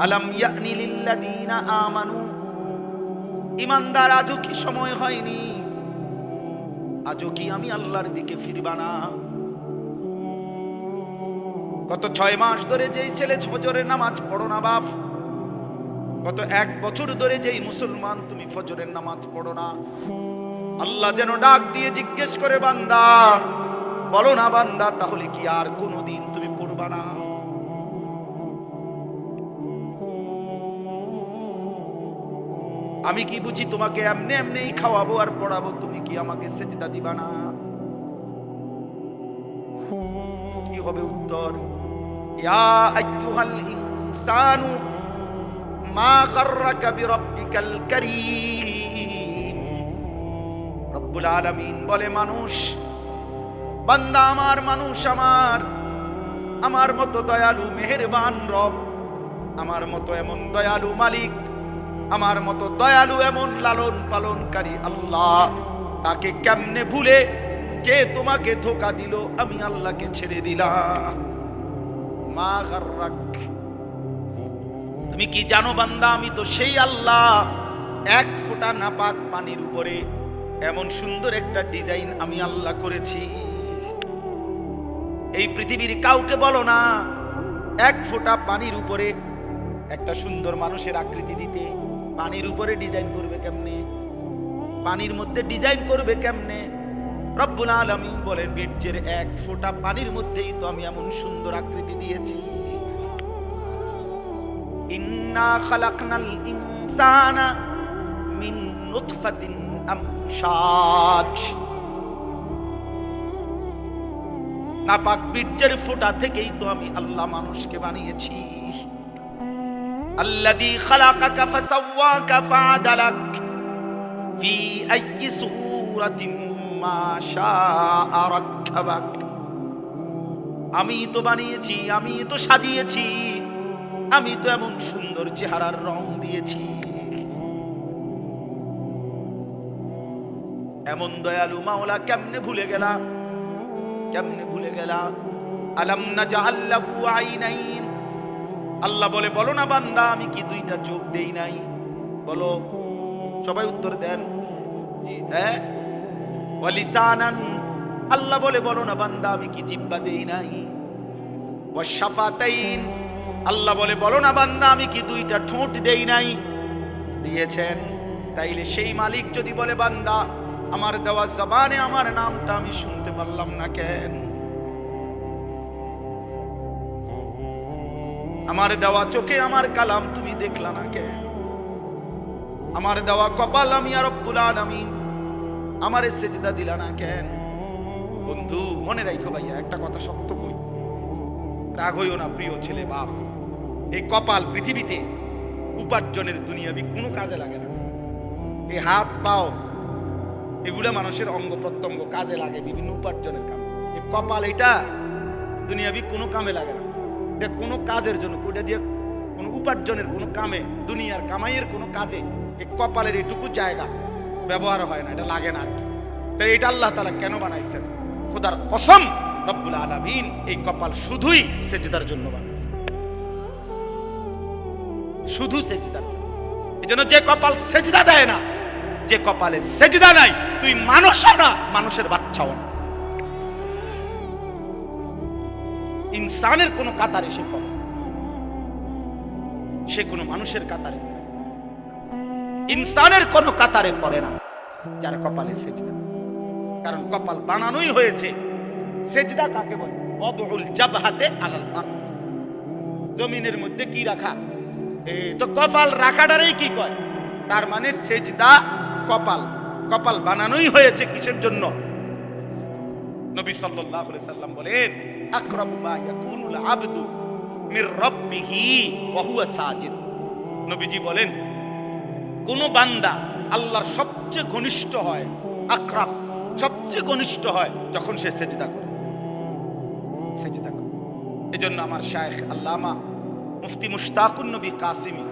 আলাম ইয়ানি লিল্লাযীনা আমানু, ঈমানদার আজও কি সময় হয়নি? আজও কি আমি আল্লাহর দিকে ফিরবা না? গত 6 মাস ধরে যেই ছেলে ফজরের নামাজ পড়ো না বাপ, গত 1 বছর ধরে যেই মুসলমান তুমি ফজরের নামাজ পড়ো না, আল্লাহ যেন ডাক দিয়ে জিজ্ঞেস করে, বান্দা বলো না বান্দা, তাহলে কি আর কোনোদিন তুমি পড়বা না? আমি কি বুঝি তোমাকে এমনি এমনিই খাওয়াবো আর পড়াবো, তুমি কি আমাকে সেজদা দিবা না? কি হবে উত্তর? ইয়া আইয়ুহাল ইনসানু মা গাররাকা বিরাব্বিকাল কারীম। রব্বুল আলামিন বলে, মানুষ, বান্দা আমার, মানুষ আমার মতো দয়ালু মেহেরবান রব, আমার মতো এমন দয়ালু মালিক, আমার মতো দয়ালু এমন লালন পালনকারী আল্লাহ, তাকে কেমনে ভুলে কে তোমাকে ধোঁকা দিল? আমি আল্লাহকে ছেড়ে দিলাম। মা গাররাক, তুমি কি জানো বান্দা, আমি তো সেই আল্লাহ, 1 ফোঁটা নাপাক পানির উপরে এমন সুন্দর একটা ডিজাইন আমি আল্লাহ করেছি। এই পৃথিবীর কাউকে বলো না 1 ফোঁটা পানির উপরে একটা সুন্দর মানুষের আকৃতি দিতে। পানির উপরে ডিজাইন করবে কেমনে? পানির মধ্যে ডিজাইন করবে কেমনে? রব্বুল আলামিন বলেন, বীর্যের 1 ফোঁটা পানির মধ্যেই তো আমি এমন সুন্দর আকৃতি দিয়েছি। ইন্না খালাকনাল ইনসানা মিন নুতফাতিন আমশাজ। নাপাক বীর্যের ফোঁটা থেকেই তো আমি আল্লাহ মানুষকে বানিয়েছি। আল্লাযী খালাকাকা ফাসাওয়াকা ফাআদালাক ফি আইয়ি সূরাতিন মা শাআ রাক্কাবাক। আমি তো বানিয়েছি, আমি তো সাজিয়েছি, আমি তো এমন সুন্দর চেহারার রং দিয়েছি। এমন দয়ালু মাওলা কেমনে ভুলে গেলা? কেমনে ভুলে গেলা? আলাম নাজআল লাহু আইনাইন। আল্লাহ বলে, বলো না বান্দা, আমি কি 2টা চোখ দেই নাই? বলো, সবাই উত্তর দেন। হ্যাঁ, ওয়া লিসানান। আল্লাহ বলে, বলো না বান্দা, আমি কি জিহ্বা দেই নাই? ওয়া শাফাতাইন। আল্লাহ বলে, বলো না বান্দা, আমি কি 2টা ঠোঁট দেই নাই? দিয়েছেন। তাইলে সেই মালিক যদি বলে, বান্দা আমার দেওয়া জবানে আমার নামটা আমি শুনতে পারলাম না কেন? আমার দেওয়া চোখে আমার কালাম তুমি দেখলা না কেন? আমার দেওয়া কপাল আমি আর রব্বুল আলামিন আমারে সেজদা দিলা না কেন? বন্ধু মনে রাখো ভাইয়া, একটা কথা শক্ত কই, রাগ হইও না প্রিয় ছেলে বাপ। এই কপাল পৃথিবীতে উপার্জনের দুনিয়াবি কোনো কাজে লাগে না। এই হাত পাও এগুলা মানুষের অঙ্গ প্রত্যঙ্গ কাজে লাগে বিভিন্ন উপার্জনের কামে। এই কপাল এটা দুনিয়াবি কোনো কামে লাগে না। এটা কোনো কাজের জন্য, ওটা দিয়ে কোনো উপার্জনের কোনো কামে, দুনিয়ার কামাইয়ের কোনো কাজে এই কপালের এটুকু জায়গা ব্যবহার হয় না, এটা লাগে না আর কি। তাই এটা আল্লাহ তাআলা কেন বানাইছেন? খোদার কসম, রব্বুল আলামিন এই কপাল শুধুই সেজদার জন্য বানাইছেন, শুধু সেজদার জন্য। এজন্য যে কপাল সেজদা দেয় না, যে কপালে সেজদা নাই, তুই মানুষও না, মানুষের বাচ্চাও না, ইনসানের কোন কাতারে সে পড়ে, সে কোনো মানুষের কাতারে পড়ে, ইনসানের কোন কাতারে পড়ে না যার কপালে সেজদা। কারণ কপাল বানানোই হয়েছে। সেজদা কাকে বলে? ওয়াদউল জাবহাতে আলাল আরদ, জমিনের মধ্যে কি রাখা, এই তো কপাল রাখাটারই কি কয়? তার মানে সেজদা কপাল, কপাল বানানোই হয়েছে কিসের জন্য? নবী সাল্লাল্লাহু আলাইহি সাল্লাম বলেন, আকরাবু মা ইয়াকুনুল আবদু মির রাব্বিহি ওয়া হুয়া সাজিদ। নবীজি বলেন, কোন বান্দা আল্লাহর সবচেয়ে ঘনিষ্ঠ হয়, আকরাব সবচেয়ে ঘনিষ্ঠ হয় যখন সে সেজদা করে, সেজদা করে। এজন্য আমার শায়েখ আল্লামা মুফতি মুশতাকুন নবী কাসিমি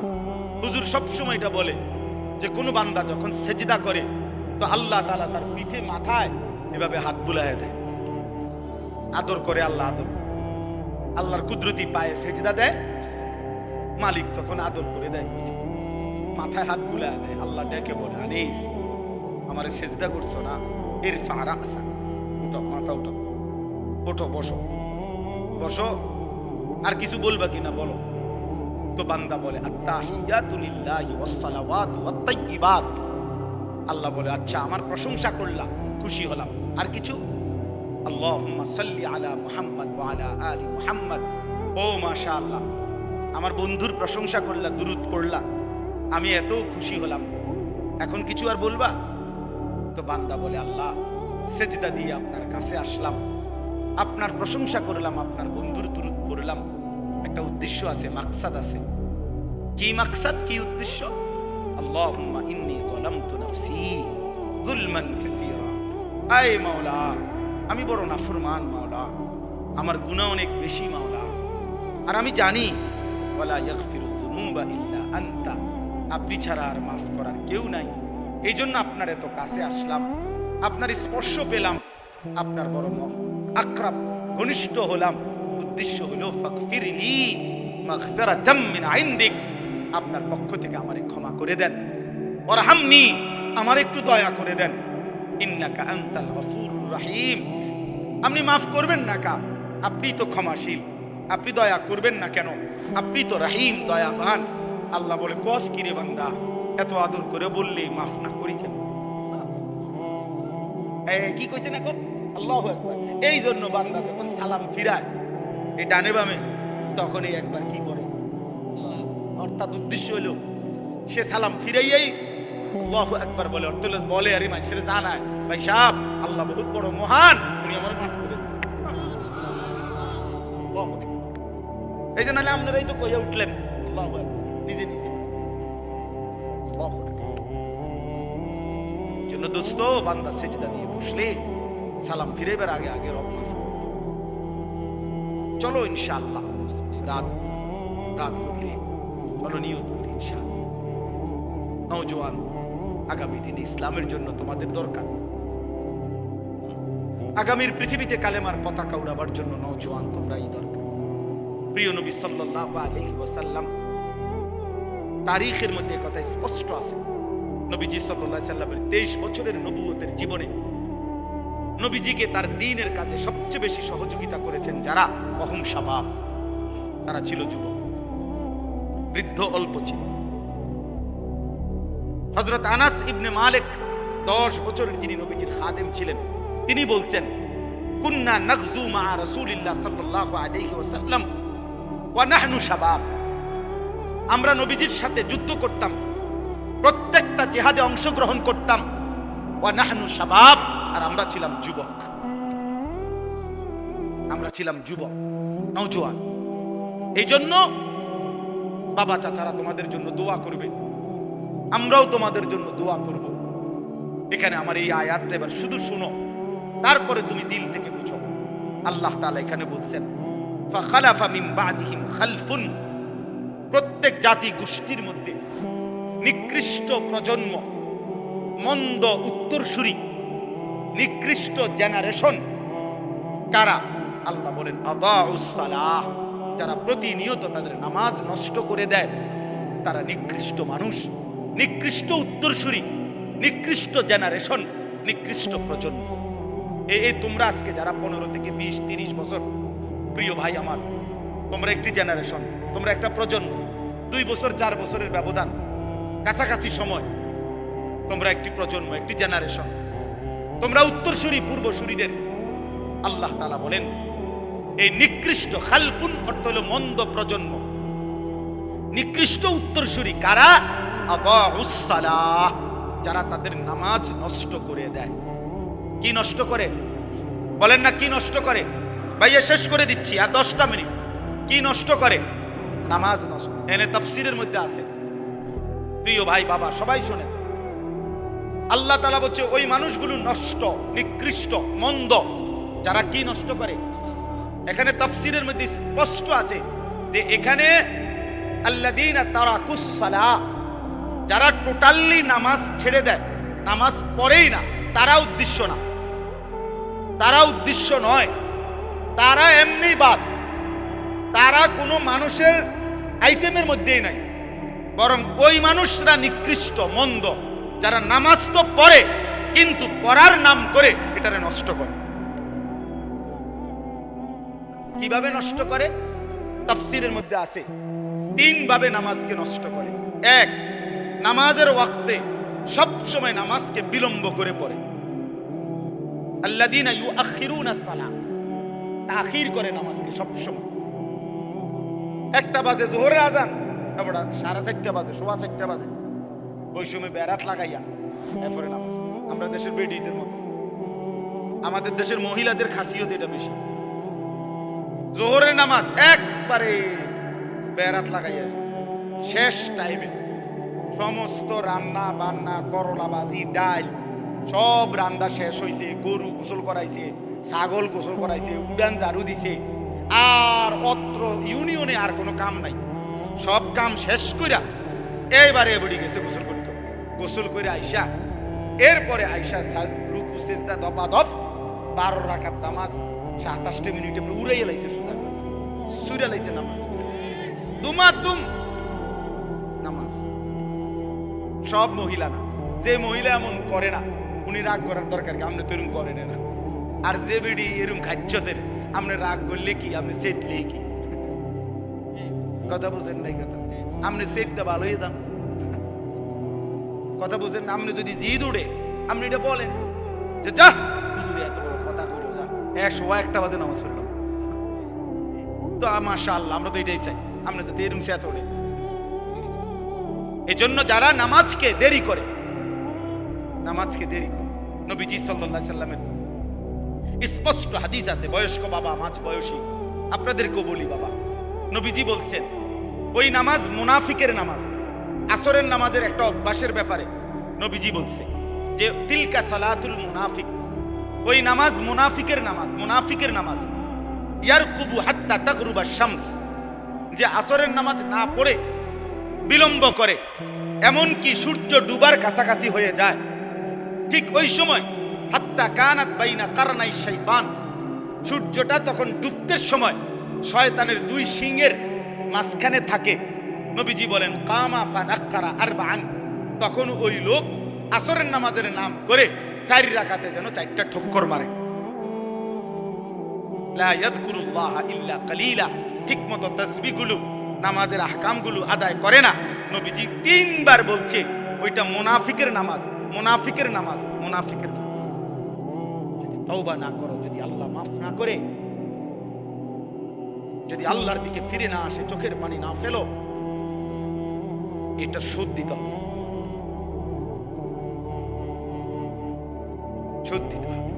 হুজুর সবসময় এটা বলে যে কোন বান্দা যখন সেজদা করে তো আল্লাহ তাআলা তার পিঠে মাথায় এভাবে হাত বুলায় দেয়, আদর করে। আল্লাহ আদর, আল্লাহর কুদরতি পায়ে সেজদা দেয়, মালিক তখন আদর করে দেয়, মাথায় হাত বুলায় দেয়। আল্লাহ ডেকে বলে, আনিস আমারে সেজদা করছো না, এর ফারা আসা, উঠো, মাথা উঠো, ওঠো, বসো বসো, আর কিছু বলবা কিনা বলো। তো বান্দা বলে, আত্তাহিয়াতু লিল্লাহি ওয়াস সালাওয়াতু ওয়াত তাইয়্যিবাত। আল্লাহ বলে, আচ্ছা আমার প্রশংসা করলাম, খুশি হলাম, আর কিছু? আল্লাহুম্মা সাল্লি আলা মুহাম্মদ ওয়া আলা আলি মুহাম্মদ। ও মাশাআল্লাহ, আমার বন্ধুর প্রশংসা করলা, দুরূদ পড়লা, আমি এত খুশি হলাম, এখন কিছু আর বলবা? তো বান্দা বলে, আল্লাহ সেজদা দিয়ে আপনার কাছে আসলাম, আপনার প্রশংসা করলাম, আপনার বন্ধুর দুরূদ পড়লাম, একটা উদ্দেশ্য আছে, মাকসাদ আছে। কি মাকসাদ, কি উদ্দেশ্য? আল্লাহুম্মা ইন্নী যালামতু নাফসি যুলমান কাসীরা। আয় মাওলা, আমি বড় নাফরমান মাওলা, আমার গুনাহ অনেক বেশি মাওলা, আর আমি জানি ওয়ালা ইয়াগফিরুয যুনুবা ইল্লা আনতা, আপনি ছাড়া আর মাফ করার কেউ নাই। এই জন্য আপনার এত কাছে আসলাম, আপনার স্পর্শ পেলাম, আপনার বড় আকরাব ঘনিষ্ঠ হলাম। উদ্দেশ্য হলো ফাগফিরলি মাগফিরাতাম মিন ইনদিক, আপনার পক্ষ থেকে আমারে ক্ষমা করে দেন, ওয়ারহামনি, আমার একটু দয়া করে দেন, ইন্নাকা আনতাল গফুরুর রহিম, আপনি মাফ করবেন না কা, আপনি তো ক্ষমাশীল, আপনি দয়া করবেন না কেন, আপনি তো রহিম, দয়াবান। আল্লাহ বলে, কস কি রে বান্দা, এত আদর করে বললি মাফ না করি কেন? কি কইছেন এখন? আল্লাহু আকবার। এই জন্য বান্দা যখন সালাম ফিরায় এই ডানে বামে, তখন এই একবার কি করে, অর্থাৎ উদ্দেশ্য হলো সে সালাম ফিরাইয়াই আল্লাহু আকবার বলে, অর্থ বলে আরে মানুষের জানায়, ভাই সাহেব আল্লাহ বহুত বড় মহান, উনি আমার মাফ করে দিয়েছেন। এই জন্য আপনারাই তো কইয়া উঠলেন আল্লাহু আকবার নিজে নিজে। জন্য দোস্ত, বান্দা সেজদা দিয়ে বসলে সালাম ফিরাইবার আগে আগে রব মাফ করবে। চলো ইনশাআল্লাহ রাত গভীরে চলো নিয়ত করি ইনশাআল্লাহ। নওজোয়ান, আগামী দিনে ইসলামের জন্য তোমাদের দরকার, আগামীর পৃথিবীতে কালেমার পতাকা উড়াবার জন্য নওজোয়ান তোমরাই দরকার। প্রিয় নবী সাল্লাল্লাহু আলাইহি ওয়াসাল্লাম তারিখের মধ্যে কথা স্পষ্ট আছে, নবীজি সাল্লাল্লাহু আলাইহি সাল্লামের 23 বছরের নবুয়তের জীবনে নবীজিকে তার দ্বীনের কাজে সবচেয়ে বেশি সহযোগিতা করেছেন যারা, অহম শাবাব, তারা ছিল যুবক, বৃদ্ধ অল্প ছিল। হযরত আনাস ইবনে মালিক 10 বছরের যিনি নবীজির খাদেম ছিলেন, তিনি বলছেন, কুন্না নাগজু মা রাসূলিল্লাহ সাল্লাল্লাহু আলাইহি ওয়াসাল্লাম ওয়া নাহনু শাবাব, আমরা নবীজির সাথে যুদ্ধ করতাম, প্রত্যেকটা জিহাদে অংশগ্রহণ করতাম, ওয়া নাহনু শাবাব, আর আমরা ছিলাম যুবক, আমরা ছিলাম যুবক, নওজোয়ান। এই জন্য বাবা চাচারা তোমাদের জন্য দোয়া করবে, আমরাও তোমাদের জন্য দোয়া করব। এখানে আমার এই আয়াতটা এবার শুধু শুনো, তারপরে তুমি দিল থেকে বুঝো। আল্লাহ তাআলা এখানে বলছেন, ফাখালাফা মিন বাদিহিম খালফুন, প্রত্যেক জাতি গোষ্ঠীর মধ্যে নিকৃষ্ট প্রজন্ম, মন্দ উত্তরসূরি, নিকৃষ্ট জেনারেশন কারা? আল্লাহ বলেন, আদাউস সালাহ, যারা প্রতিনিয়ত তাদের নামাজ নষ্ট করে দেয়, তারা নিকৃষ্ট মানুষ, নিকৃষ্ট উত্তরসূরি, নিকৃষ্ট জেনারেশন, নিকৃষ্ট প্রজন্ম। এই তোমরা আজকে যারা 15 থেকে 20-30 বছর, প্রিয় ভাই আমার, তোমরা একটি জেনারেশন, তোমরা একটা প্রজন্ম, 2 বছর 4 বছরের ব্যবধান, কাছাকাছি সময়, তোমরা একটি প্রজন্ম, একটি জেনারেশন, তোমরা উত্তরসূরি, পূর্বসূরিদের। আল্লাহ তাআলা বলেন, এই নিকৃষ্ট, খালফুন অর্থ হলো মন্দ প্রজন্ম, নিকৃষ্ট উত্তরসূরি কারা? আদাউস সালাহ, যারা তাদের নামাজ নষ্ট করে দেয়। কি নষ্ট করে? বলেন না, কি নষ্ট করে? ভাইয়া শেষ করে দিচ্ছি, আর 10টা মিনিট। কি নষ্ট করে? নামাজ নষ্ট। এনে তাফসীরের মধ্যে আছে, প্রিয় ভাই বাবা সবাই শোনেন, আল্লাহ তাআলা বলছে ওই মানুষগুলো নষ্ট, নিকৃষ্ট, মন্দ, যারা কি নষ্ট করে। এখানে তাফসীরের মধ্যে স্পষ্ট আছে যে এখানে আল্লাযীনা তারাকুস সালাহ, যারা টোটালি নামাজ ছেড়ে দেয়, নামাজ পড়েই না, তারা উদ্দেশ্য না, তারা উদ্দেশ্য নয়, তারা এমনি বাদ, তারা কোনো মানুষের আইটেমের মধ্যেই নাই, বরং ওই মানুষরা নিকৃষ্ট মন্দ যারা নামাজ তো পড়ে কিন্তু পড়ার নাম করে এটারে নষ্ট করে। কিভাবে নষ্ট করে? তাফসীরের মধ্যে আছে 3 ভাবে নামাজকে নষ্ট করে। 1, নামাজের ওয়াক্তে সব সময় নামাজকে বিলম্ব করে পড়ে। আল্লাযীনা ইউআখিরুনা সালাহ, তাখির করে নামাজকে সব সময়। 1টা বাজে যোহরের আজান, তারপর 4:30 বাজে, 4:15 বাজে, ওই সময় বেরাত লাগাইয়া এরপরে নামাজ। আমরা দেশের বেডিদের মতো, আমাদের দেশের মহিলাদের খাসিয়ত এটা বেশি। যোহরের নামাজ একবারে বেরাত লাগাইয়া শেষ টাইমে সমস্ত রান্না বান্না, করলা ভাজি, ডাল সব রান্না শেষ হয়েছে, গরু গোসল করাইছে, ছাগল গোসল করাইছে, উডান ঝাড়ু দিছে, আর অত্র ইউনিয়নে আর কোনো কাম নাই। সব কাম শেষ কইরা এইবারে এবারে গেছে গোসল করতে। গোসল করে আইসা এরপরে আইসা রুকু সেজদা দপাদপ 12 রাকাত নামাজ 27 মিনিটে উড়াইয়া লাইছে, সুরা লাইছে নামাজ, দুমাতুম নামাজ। সব মহিলা না, যে মহিলা এমন করে না উনি রাগ করার দরকার কি? আপনি তো এরকম করেন না। আর যে বেডি এরকম খাচ্ছদের, আপনি রাগ করলে কি, আপনি চেতলে কি? কথা বুঝেন নাই? কথা আপনি চেততে ভালো হয়ে যান, কথা বুঝেন না? আপনি যদি জিদ উঠে আপনি এটা বলেন যে যা হুজুরে এত বড় কথা কইলো, যা 101টা বাজে নামাজ পড়লাম। তো মাশাআল্লাহ, আমরা তো এটাই চাই, আমরা যাতে এরকম চেত ওঠে। এজন্য যারা নামাজকে দেরি করে, নামাজকে দেরি করে, নবীজি সাল্লাল্লাহু আলাইহি সাল্লামের স্পষ্ট হাদিস আছে। বয়স্ক বাবা, মাঝ বয়সী আপনাদেরকেও বলি বাবা, নবীজি বলছেন ওই নামাজ মুনাফিকের নামাজ। আসরের নামাজের একটা অভ্যাসের ব্যাপারে নবীজি বলছে যে তিলকা সালাতুল মুনাফিক, ওই নামাজ মুনাফিকের নামাজ। মুনাফিকের নামাজ ইয়ারকুবু হাত্তা তাগরুবা শামস, যে আসরের নামাজ না পড়ে বিলম্ব করে, এমন কি সূর্য ডুবার কাছাকাছি হয়ে যায়। ঠিক ওই সময় হাত্তা কানাত বাইনা কারনাই শাইতান, সূর্যটা তখন ডুবতে সময় শয়তানের 2 সিংহের মাঝখানে থাকে। নবীজি বলেন কামা ফানাক্কারা আরবাআন, তখন ওই লোক আসরের নামাজের নাম করে 4 রাকাতে যেন 4টা ঠক্কর মারে। লা ইয়াযকুরুল্লাহ ইল্লা কালিলা, ঠিকমতো তাসবিহগুলো, নামাজের আহকামগুলো আদায় করে না। নবীজি 3 বার বলছে ওইটা মুনাফিকের নামাজ, মুনাফিকের নামাজ, মুনাফিকের নামাজ। যদি তওবা না করো, যদি আল্লাহ মাফ না করে, যদি আল্লাহর দিকে ফিরে না আসে, চোখের পানি না ফেলো, এটা শোধ দিতে হবে, শোধ দিতে হবে।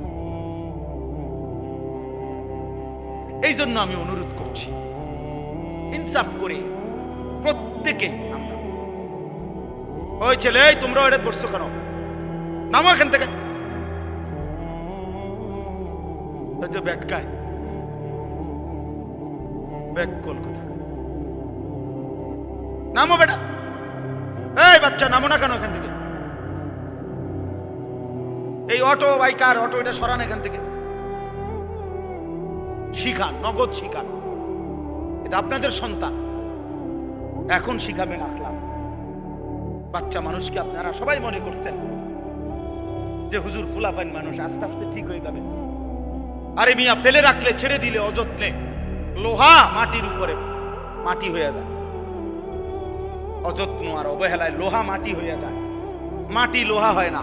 এই জন্য আমি অনুরোধ করছি, ইনসাফ করে প্রত্যেকে আমরা, ওই ছেলে এই তোমরা এটা বসছো কেন, নামো এখান থেকে, ব্যাটকায় ব্যাক কলকাতা, নামো বেটা, এই বাচ্চা নামো না কেন এখান থেকে, এই অটো বাইকার অটো এটা সরান এখান থেকে। শিখান, নগদ শিখান, এটা আপনাদের সন্তান, এখন শিখাবেন আখলাক। বাচ্চা মানুষকে আপনারা সবাই মনে করছেন যে হুজুর ফুলাফাইন মানুষ, আস্তে আস্তে ঠিক হয়ে যাবে। আরে মিয়া, ফেলে রাখলে, ছেড়ে দিলে অযত্নে লোহা মাটির উপরে মাটি হয়ে যায়। অযত্ন আর অবহেলায় লোহা মাটি হয়ে যায়, মাটি লোহা হয় না।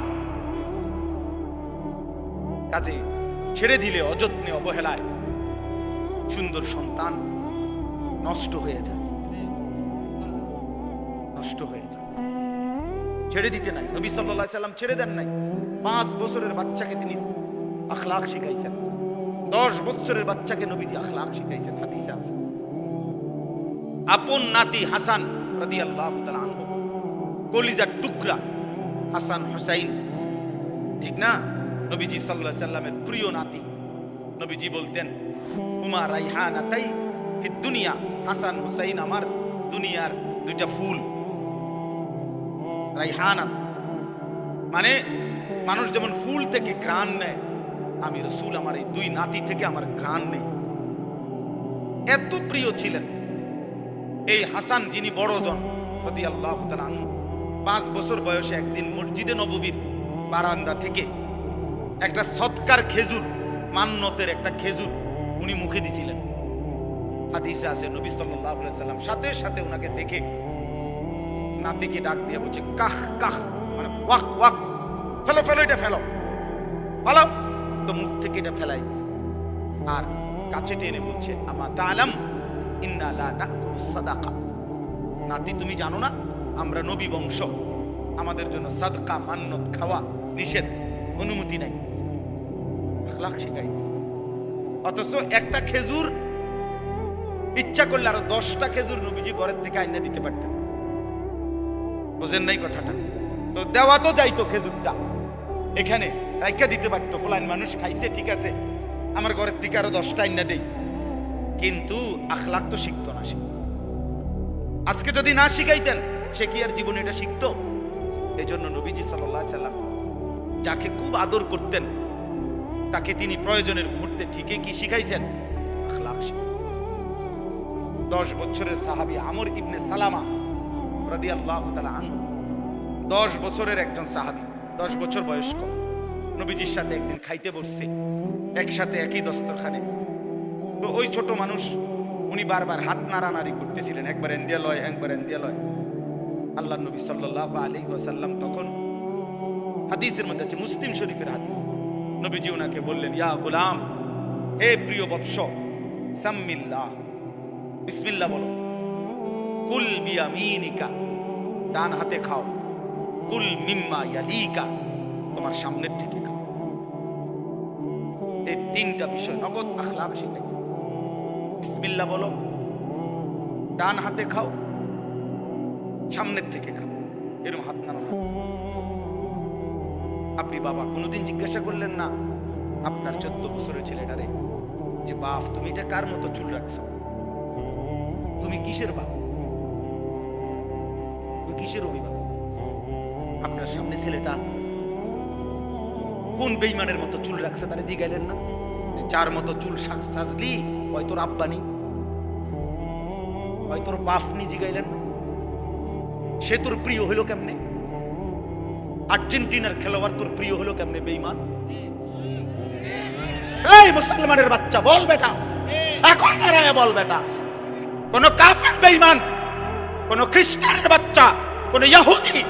কাজে ছেড়ে দিলে অযত্নে অবহেলায় সুন্দর সন্তান নষ্ট হয়ে যায়, নষ্ট হয়ে যায়। ছেড়ে দিতে নাই, নবী সাল্লাল্লাহু আলাইহি সাল্লাম ছেড়ে দেন নাই। 5 বছরের বাচ্চাকে তিনি আখলাক শিখাইছেন, 10 বছরের বাচ্চাকে নবীজি আখলাক শিখাইছেন, হাদিসে আছে। আপন নাতি হাসান রাদিয়াল্লাহু তাআলা আনহু, কলিজার টুকরা হাসান হুসাইন, ঠিক না? নবীজি সাল্লাল্লাহু আলাইহি সাল্লামের প্রিয় নাতি। নবীজি বলতেন হুমা রাইহানাতাই ফিদ দুনিয়া, হাসান হুসাইন আমার দুনিয়ার 2টা ফুল। রাইহানাত মানে মানুষ যেমন ফুল থেকে ঘ্রাণ নেয়, আমি রাসূল আমার এই 2 নাতি থেকে আমার ঘ্রাণ নেই। এত প্রিয় ছিলেন। এই হাসান যিনি বড় জন রাদিয়াল্লাহু তাআলা আনহু 5 বছর বয়সে একদিন মসজিদে নববীর বারান্দা থেকে একটা সদকার খেজুর, মান্নতের একটা খেজুর উনি মুখে দিছিলেন। হাদিসে আছে নবী সাল্লাল্লাহু আলাইহি সাল্লাম সাথে সাথে ওনাকে দেখে নাতিকে ডাক দিয়ে বলছে কাহ কাহ, মানে ওয়াক ওয়াক, ফেলো ফেলো, এটা ফেলো ফেলো। তো মুখ থেকে এটা ফেলাই দিছে আর কাছে টেনে বলছে আমা তাআলাম ইন্না লা নাকুলু সাদাকা, নাতি তুমি জানো না আমরা নবী বংশ, আমাদের জন্য সাদকা মান্নত খাওয়া নিষেধ, অনুমতি নাই। আখলাক শিখাই দিছে। অথচ একটা খেজুর ইচ্ছা করলে আরো 10টা খেজুর নবীজি ঘরের থেকে আইনা দিতে পারতেন। বুঝেন নাই কথাটা? তো দেওয়া তো যাইতো খেজুরটা, এখানে রাইখা দিতে পারতো, ফুলান মানুষ খাইছে ঠিক আছে, আমার ঘরের থেকে আরো 10টা আইনা দেই, কিন্তু আখলাক তো শিখতো না সে। আজকে যদি না শিখাইতেন সে কি আর জীবনে এটা শিখতো? এই জন্য নবীজি সাল্লাল্লাহু আলাইহি সাল্লাম যাকে খুব আদর করতেন তাকে তিনি প্রয়োজনের মুহূর্তে ঠিকই কি শিখাইছেন? আখলাক শিখাইছেন। 10 বছরের সাহাবী আমর ইবনে সালামা রাদিয়াল্লাহু তাআলা আনহু, 10 বছরের একজন সাহাবী, 10 বছর বয়স্ক, নবীজির সাথে একদিন খাইতে বসছে একসাথে একই দস্তরখানে। তো ওই ছোট মানুষ উনি বারবার হাত নাড়ানাড়ি করতেছিলেন, একবার এন্দিয়া লয় একবার এন্দিয়া লয়। আল্লাহর নবী সাল্লাল্লাহু আলাইহি ওয়াসাল্লাম তখন, হাদিসের মধ্যে আছে, মুসলিম শরীফের হাদিস, নবীজি ওনাকে বললেন ইয়া গোলাম, হে প্রিয় বৎস, সাম্মিল্লাহ, বিসমিল্লাহ বলো, কুল বিয়ামিনিকা, ডান হাতে খাও, কুল মিম্মা ইয়ালিকা, তোমার সামনের থেকে খাও। এই 3টা বিষয় নগদ আখলাক শিখাইছে। বিসমিল্লাহ বলো, ডান হাতে খাও, সামনের থেকে খাও, এরকম হাত নাড়া। আপনি বাবা কোনোদিন জিজ্ঞাসা করলেন না আপনার 14 বছরের ছেলেটারে যে বাপ তুমি এটা কার মতো চুল রাখছো, তুমি কিসের বাপ, তুমি কিসের অভিভাবক? আপনার সামনে ছেলেটা কোন বেঈমানের মতো চুল রাখছে তারে জিগাইলেন না? যার মতো চুল সাজলি হয় তোর আব্বানি, হয় তোর বাপনি, জিগাইলেন না? সে তোর প্রিয় হলো কেমনে? আর্জেন্টিনার খেলোয়াড় তোর প্রিয় হলো কেমনে বেঈমান? এই মুসলমানের বাচ্চা বল বেটা, এখন দাঁড়ায় বল বেটা, কোন কাফের বেঈমান, কোন খ্রিস্টানের বাচ্চা, কোন ইহুদি,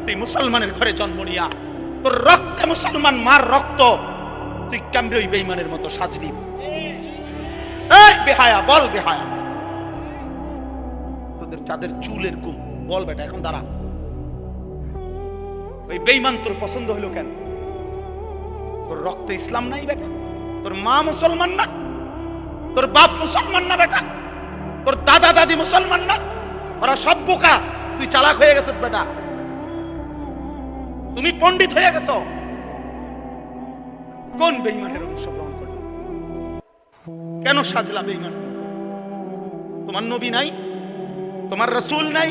তুই মুসলমানের ঘরে জন্ম নিয়া তোর রক্তে মুসলমান মার রক্ত, তুই কেমনে ওই বেঈমানের মতো সাজলি? এই বেহায়া বল, বেহায়া তোদের যাদের চুল এরকম, বল বেটা এখন দাঁড়া। ওই বেঈমান তোর পছন্দ হইলো কেন? তোর রক্তে ইসলাম নাই বেটা, তোর মা মুসলমান না, তোর বাপ মুসলমান না বেটা, তোর দাদা দাদি মুসলমান না, ওরা সব বোকা, তুই চালাক হয়ে গেছ বেটা, তুমি পণ্ডিত হয়ে গেছ। কোন বেঈমানের অংশগ্রহণ করলা? কেন সাজলা বেঈমান? তোমার নবী নাই, তোমার রাসূল নাই,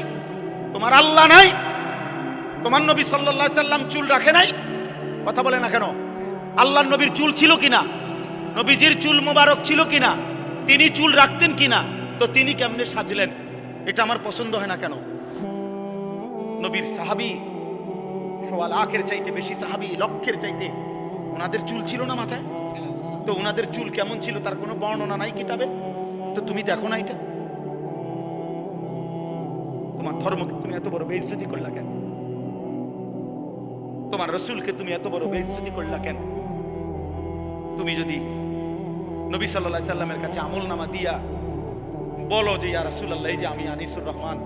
তোমার আল্লাহ নাই, তোমার নবী সাল্লাল্লাহু আলাইহি সাল্লাম চুল রাখে নাই? কথা বলে না কেন? আল্লাহর নবীর চুল ছিল কিনা? নবীজির চুল মোবারক ছিল কিনা? তিনি চুল রাখতেন কিনা? তো তিনি কেমনে সাজলেন? এটা আমার পছন্দ হয় না কেন? নবীর সাহাবী 1.25 লাখের চাইতে বেশি সাহাবী, লক্ষের চাইতে, ওনাদের চুল ছিল না মাথায়? তো ওনাদের চুল কেমন ছিল তার কোনো বর্ণনা নাই কিতাবে? তো তুমি দেখো না এটা? তোমার ধর্মকে তুমি এত বড় বেইজ্জতি করলা কেন? তোমার রাসূলকে তুমি এত বড় বেইজ্জতি করলা কেন? তুমি যদি নবী সাল্লাল্লাহু আলাইহি সাল্লামের কাছে আমলনামা দিয়া বলো যে ইয়া রাসূলুল্লাহ, এই যে আমি আনিসুর রহমান,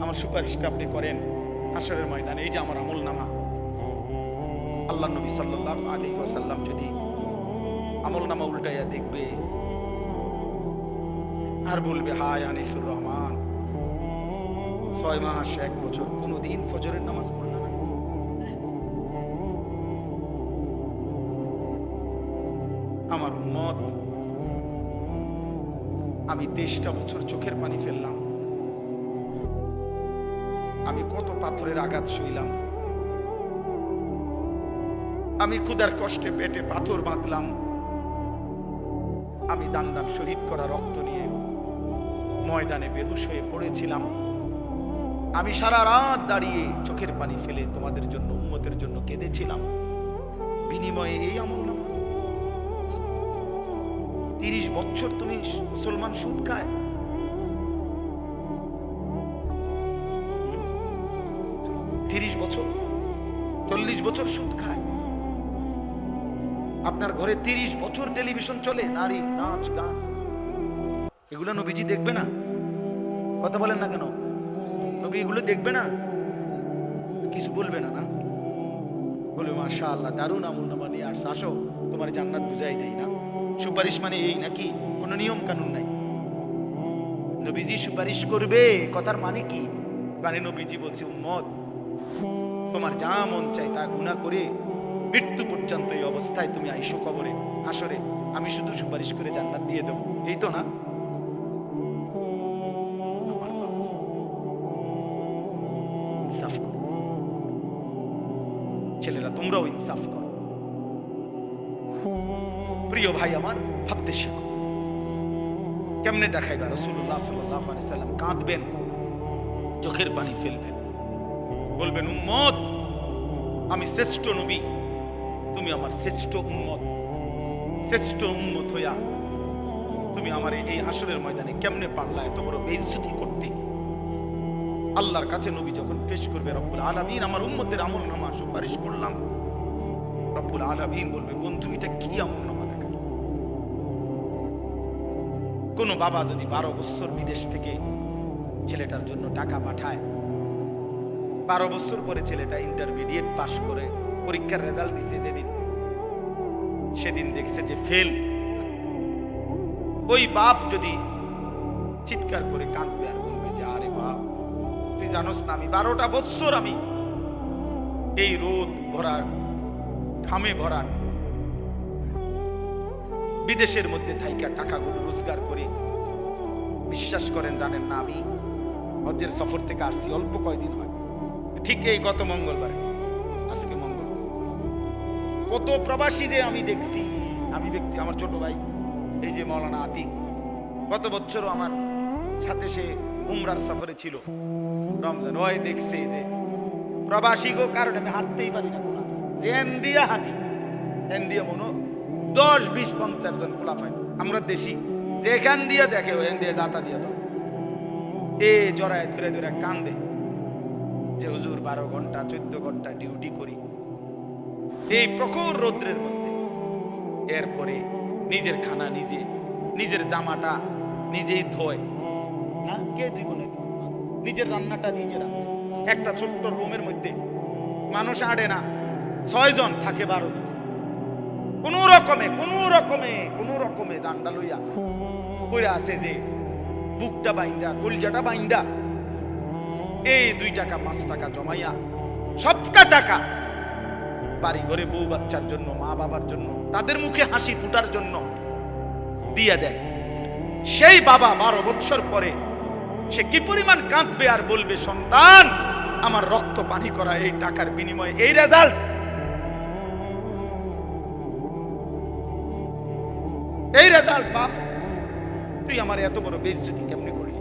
আমার সুপারিশটা আপনি করেন হাশরের ময়দানে, এই যে আমার আমলনামা, আল্লাহর নবী সাল্লাল্লাহু আলাইহি ওয়াসাল্লাম যদি আমলনামা উল্টাইয়া দেখবে আর বলবে হায় আনিসুর রহমান 6 মাস 1 বছর কোনদিন ফজরের নামাজ পড়ল না। আমার উম্মত, আমি 23টা বছর চোখের পানি ফেললাম, আমি কত পাথরের আঘাত সইলাম, আমি ক্ষুধার কষ্টে পেটে পাথর বাঁধলাম, আমি দান দান শহীদ করা রক্ত নিয়ে ময়দানে বেহুশ হয়ে পড়েছিলাম। আমি সারা রাত দাঁড়িয়ে চোখের পানি ফেলে তোমাদের জন্য, উম্মতের জন্য কেঁদেছিলাম। বিনিময়ে এই আমলনামা। 30 বছর তুমি মুসলমান সুদ খায়। 30 বছর, 40 বছর সুদ খায়। আপনার ঘরে 30 বছর টেলিভিশন চলে, নারী, নাচ, গান, এগুলো নবীজি দেখবে না? কথা বলেন না কেন? নবী এগুলো দেখবে না? কিছু বলবে না? না বলবে মাশাআল্লাহ দারুণ আমলনামা নিয়ে আসছে, আসো তোমার জান্নাত বুঝাই দেই। না সুপারিশ মানে এই নাকি? কোনো নিয়ম কানুন নাই। নবীজি সুপারিশ করবে, কথার মানে কি? মানে নবীজি বলছে উম্মত তোমার যা মন চাই তা গুনাহ করে মৃত্যু পর্যন্ত এই অবস্থায় তুমি আইসো কবরে, হাসরে, আমি শুধু সুপারিশ করে জান্নাত দিয়ে দেবো, এই তো না? ইনসাফ করো ছেলেরা, তোমরাও ইনসাফ করো। প্রিয় ভাই আমার, ভাবতে শিখো। কেমনে দেখাইবা? রাসূলুল্লাহ সাল্লাল্লাহু আলাইহি সাল্লাম কাঁদবেন, চোখের পানি ফেলবেন, বলবেন উম্মত আমি শ্রেষ্ঠ নবী, তুমি আমার শ্রেষ্ঠ উম্মত। শ্রেষ্ঠ উম্মত হইয়া তুমি আমার এই হাসরের ময়দানে কেমনে পারলা এত বড় বেইজ্জতি করতে? আল্লাহর কাছে নবী যখন পেশ করবে, রব্বুল আলামিন আমার উম্মতের আমলনামা সুপারিশ করলাম, রব্বুল আলামিন বলবে বন্ধু এটা কি আমলনামা দেখাল? কোন বাবা যদি 12 বছর বিদেশ থেকে ছেলেটার জন্য টাকা পাঠায়, 12 বছর পরে ছেলেটা ইন্টারমিডিয়েট পাশ করে পরীক্ষার রেজাল্ট দিছে যেদিন, সেদিন দেখছে যে ফেল, ওই বাপ যদি চিৎকার করে কাঁদবে আর বলবে যে আরে বাপ তুই জানোস না আমি 12টা বছর আমি এই রোদ ভরা ঘামে ভরা বিদেশের মধ্যে থাইকা টাকাগুলো রোজগার করে, বিশ্বাস করেন জানেন না আমি হজ্জের সফর থেকে আসছি অল্প কয়দিন হয়, ঠিক এই গত মঙ্গলবারে, আজকে মঙ্গল, কত প্রবাসী যে আমি দেখছি। আমি ব্যক্তি আমার ছোট ভাই এই যে মাওলানা আতিক, গত বছরও আমার সাথে সে উমরার সফরে ছিল রমজান, ওই দেখছে যে প্রবাসী গো কারণে আমি হাঁটতেই পারি না, কোনা যে এন্দিয়া হাঁটি, এন্দিয়া মনো 10, 20, 50 জন পোলা পাই আমরা দেশি, যেখান দিয়ে দেখে ওই দিয়ে যাতা দিয়ে দাও, এ জড়ায় ধরে ধরে কান্দে যে হুজুর 12 ঘন্টা 14 ঘন্টা ডিউটি করি এই প্রখর রৌদ্রের মধ্যে, এরপরে নিজের খানা নিজে, নিজের জামাটা নিজেই ধোয় না, কে দুই বোনে নিজের রান্নাটা নিজে রান্না, একটা ছোট্ট রুমের মধ্যে মানুষ আড়ে না, 6 জন থাকে 12 জন, কোন রকমে জান্ডা লইয়া কইরা আছে যে বুকটা বাইন্দা কলজাটা বাইন্দা এই 2 টাকা 5 টাকা জমাইয়া সবটা টাকা বাড়ি ঘরে বউ বাচ্চার জন্য, মা বাবার জন্য, তাদের মুখে হাসি ফুটার জন্য দিয়ে দেয়। সেই বাবা 12 বছর পরে সে কি পরিমাণ কাঁদবে আর বলবে সন্তান আমার রক্ত পানি করা এই টাকার বিনিময়ে এই রেজাল্ট, এই রেজাল্ট বাপ তুই আমার এত বড় বেইজ্জতি কেমনে করলি?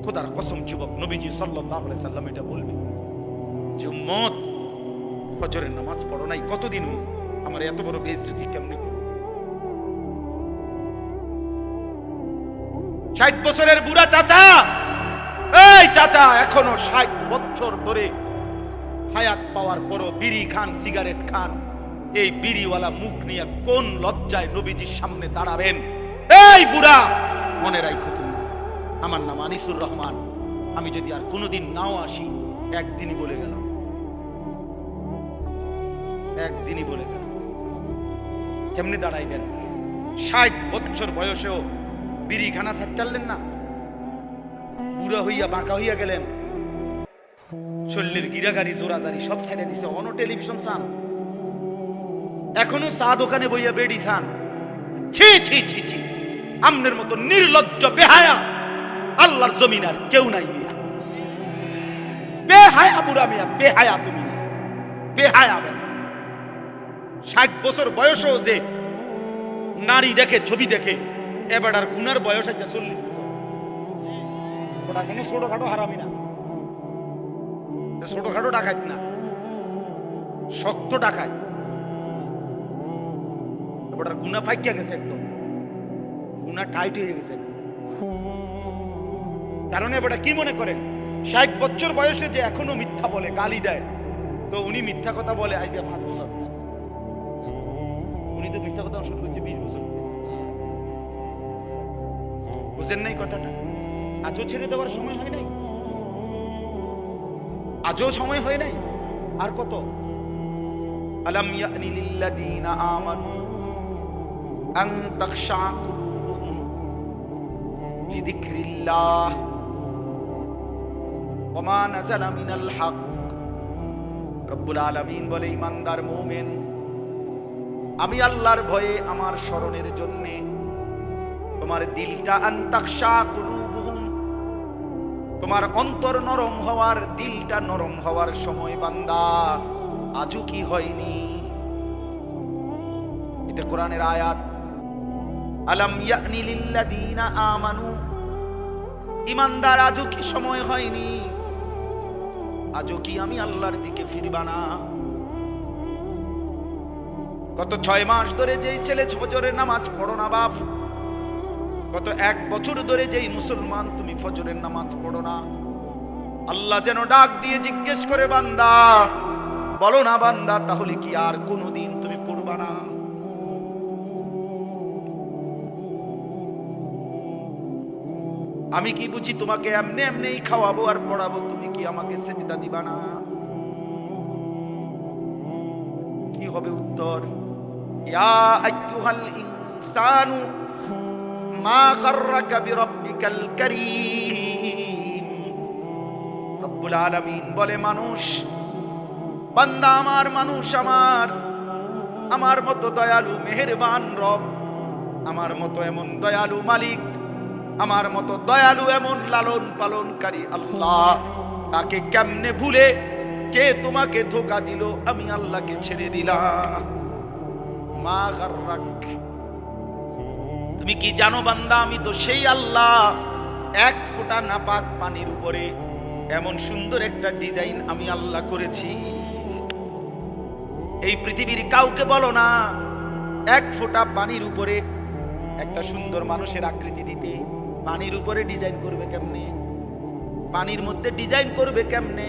খোদার কসম যুবক, নবীজি সাল্লাল্লাহু আলাইহি সাল্লাম এটা বলবে যে উম্মত ফজরের নামাজ পড়ো নাই কতদিন, আমার এত বড় বেইজ্জতি কেমনে করলি? 60 বছরের বুড়া চাচা, এই চাচা এখনো 60 বছর ধরে হায়াত পাওয়ার পরও বিড়ি খান, সিগারেট খান, এই বিড়িওয়ালা মুখ নিয়ে কোন লজ্জায় নবীজির সামনে দাঁড়াবেন? এই বুড়া মনে রাখো তুমি, আমার নাম আনিসুর রহমান, আমি যদি আর কোনোদিন নাও আসি, একদিনই বলে গেলাম, একদিনই বলে গেলাম, কেমনি দাঁড়াইবেন? 60 বছর বয়সেও বিড়ি খানা ছাড়লেন না, বুড়া হইয়া বাঁকা হইয়া গেলেন, শরীরের গিরাগাড়ি জোরাজারি সব ছেড়ে দিছে, অন টেলিভিশন চান, এখনো চা দোকানে বইয়া বেড়ি চান। ছি ছি ছি ছি, আমনের মতো নির্লজ্জ বেহায়া আল্লাহর জমিন আর কেউ নাই মিয়া, বেহায়া বুড়া মিয়া, বেহায়া তুমি, বেহায়া বেটা। 60 বছর বয়সও যে নারী দেখে, ছবি দেখে, এবার আর গুনার বয়স আছে 40 বছর। ওটা কোনো ছোটখাটো হারামি না, ছোটখাটো ডাকাত না, শক্ত ডাকাত। এবার আর গুনা ফাইকিয়া গেছে, একদম গুনা টাইট হয়ে গেছে। কারণ এবার কি মনে করেন 60 বছর বয়সে যে এখনো মিথ্যা বলে, গালি দেয়, তো উনি মিথ্যা কথা বলে আজ 5 বছর, উনি তো মিথ্যা কথা শুরু করছে 20 বছর। বুঝেন নাই কথাটা? আজও ছেড়ে দেওয়ার সময় হয় নাই, আজও সময় হয় নাই। আর কত? আলাম ইয়ানি লিল্লাযীনা আমানু আন তাখশা কুলুবুহুম লিযিকরিল্লাহ ওয়া মা নাযালা মিনাল হক। রব্বুল আলামিন বলে, ঈমানদার মুমিন, আমি আল্লাহর ভয়ে, আমার স্মরণের জন্য তোমার দিলটা আন তাখশা কুলুবুহুম, তোমার অন্তর নরম হওয়ার, দিলটা নরম হওয়ার সময় বান্দা আজও কি হয়নি? এটা কোরআনের আয়াত। আলাম ইয়ানি লিল্লাযীনা আমানু, ঈমানদার আজও কি সময় হয়নি? আজও কি আমি আল্লাহর দিকে ফিরবা না? গত 6 মাস ধরে যেই ছেলে ফজরের নামাজ পড়ো না বাপ, গত 1 বছর ধরে যেই মুসলমান তুমি ফজরের নামাজ পড়ো না, আল্লাহ যেন ডাক দিয়ে জিজ্ঞেস করে, বান্দা বলো না বান্দা, তাহলে কি আর কোনোদিন তুমি পড়বা না? আমি কি বুঝি তোমাকে এমনি এমনিই খাওয়াবো আর পড়াবো, তুমি কি আমাকে সেজদা দিবা না? কি হবে উত্তর? ইয়া আইয়ুহাল ইনসানু মা গাররাকা বিরাব্বিকাল কারীম। রব্বুল আলামিন বলে, মানুষ, বান্দা আমার, মানুষ আমার মতো দয়ালু মেহেরবান রব, আমার মতো এমন দয়ালু মালিক, আমার মতো দয়ালু এমন লালন পালনকারী আল্লাহ, তাকে কেমনে ভুলে কে তোমাকে ধোঁকা দিল? আমি আল্লাহকে ছেড়ে দিলাম। মা গাররাক, তুমি কি জানো বান্দা, আমি তো সেই আল্লাহ, 1 ফোঁটা নাপাক পানির উপরে এমন সুন্দর একটা ডিজাইন আমি আল্লাহ করেছি। এই পৃথিবীর কাউকে বলো না 1 ফোঁটা পানির উপরে একটা সুন্দর মানুষের আকৃতি দিতে। পানির উপরে ডিজাইন করবে কেমনে? পানির মধ্যে ডিজাইন করবে কেমনে?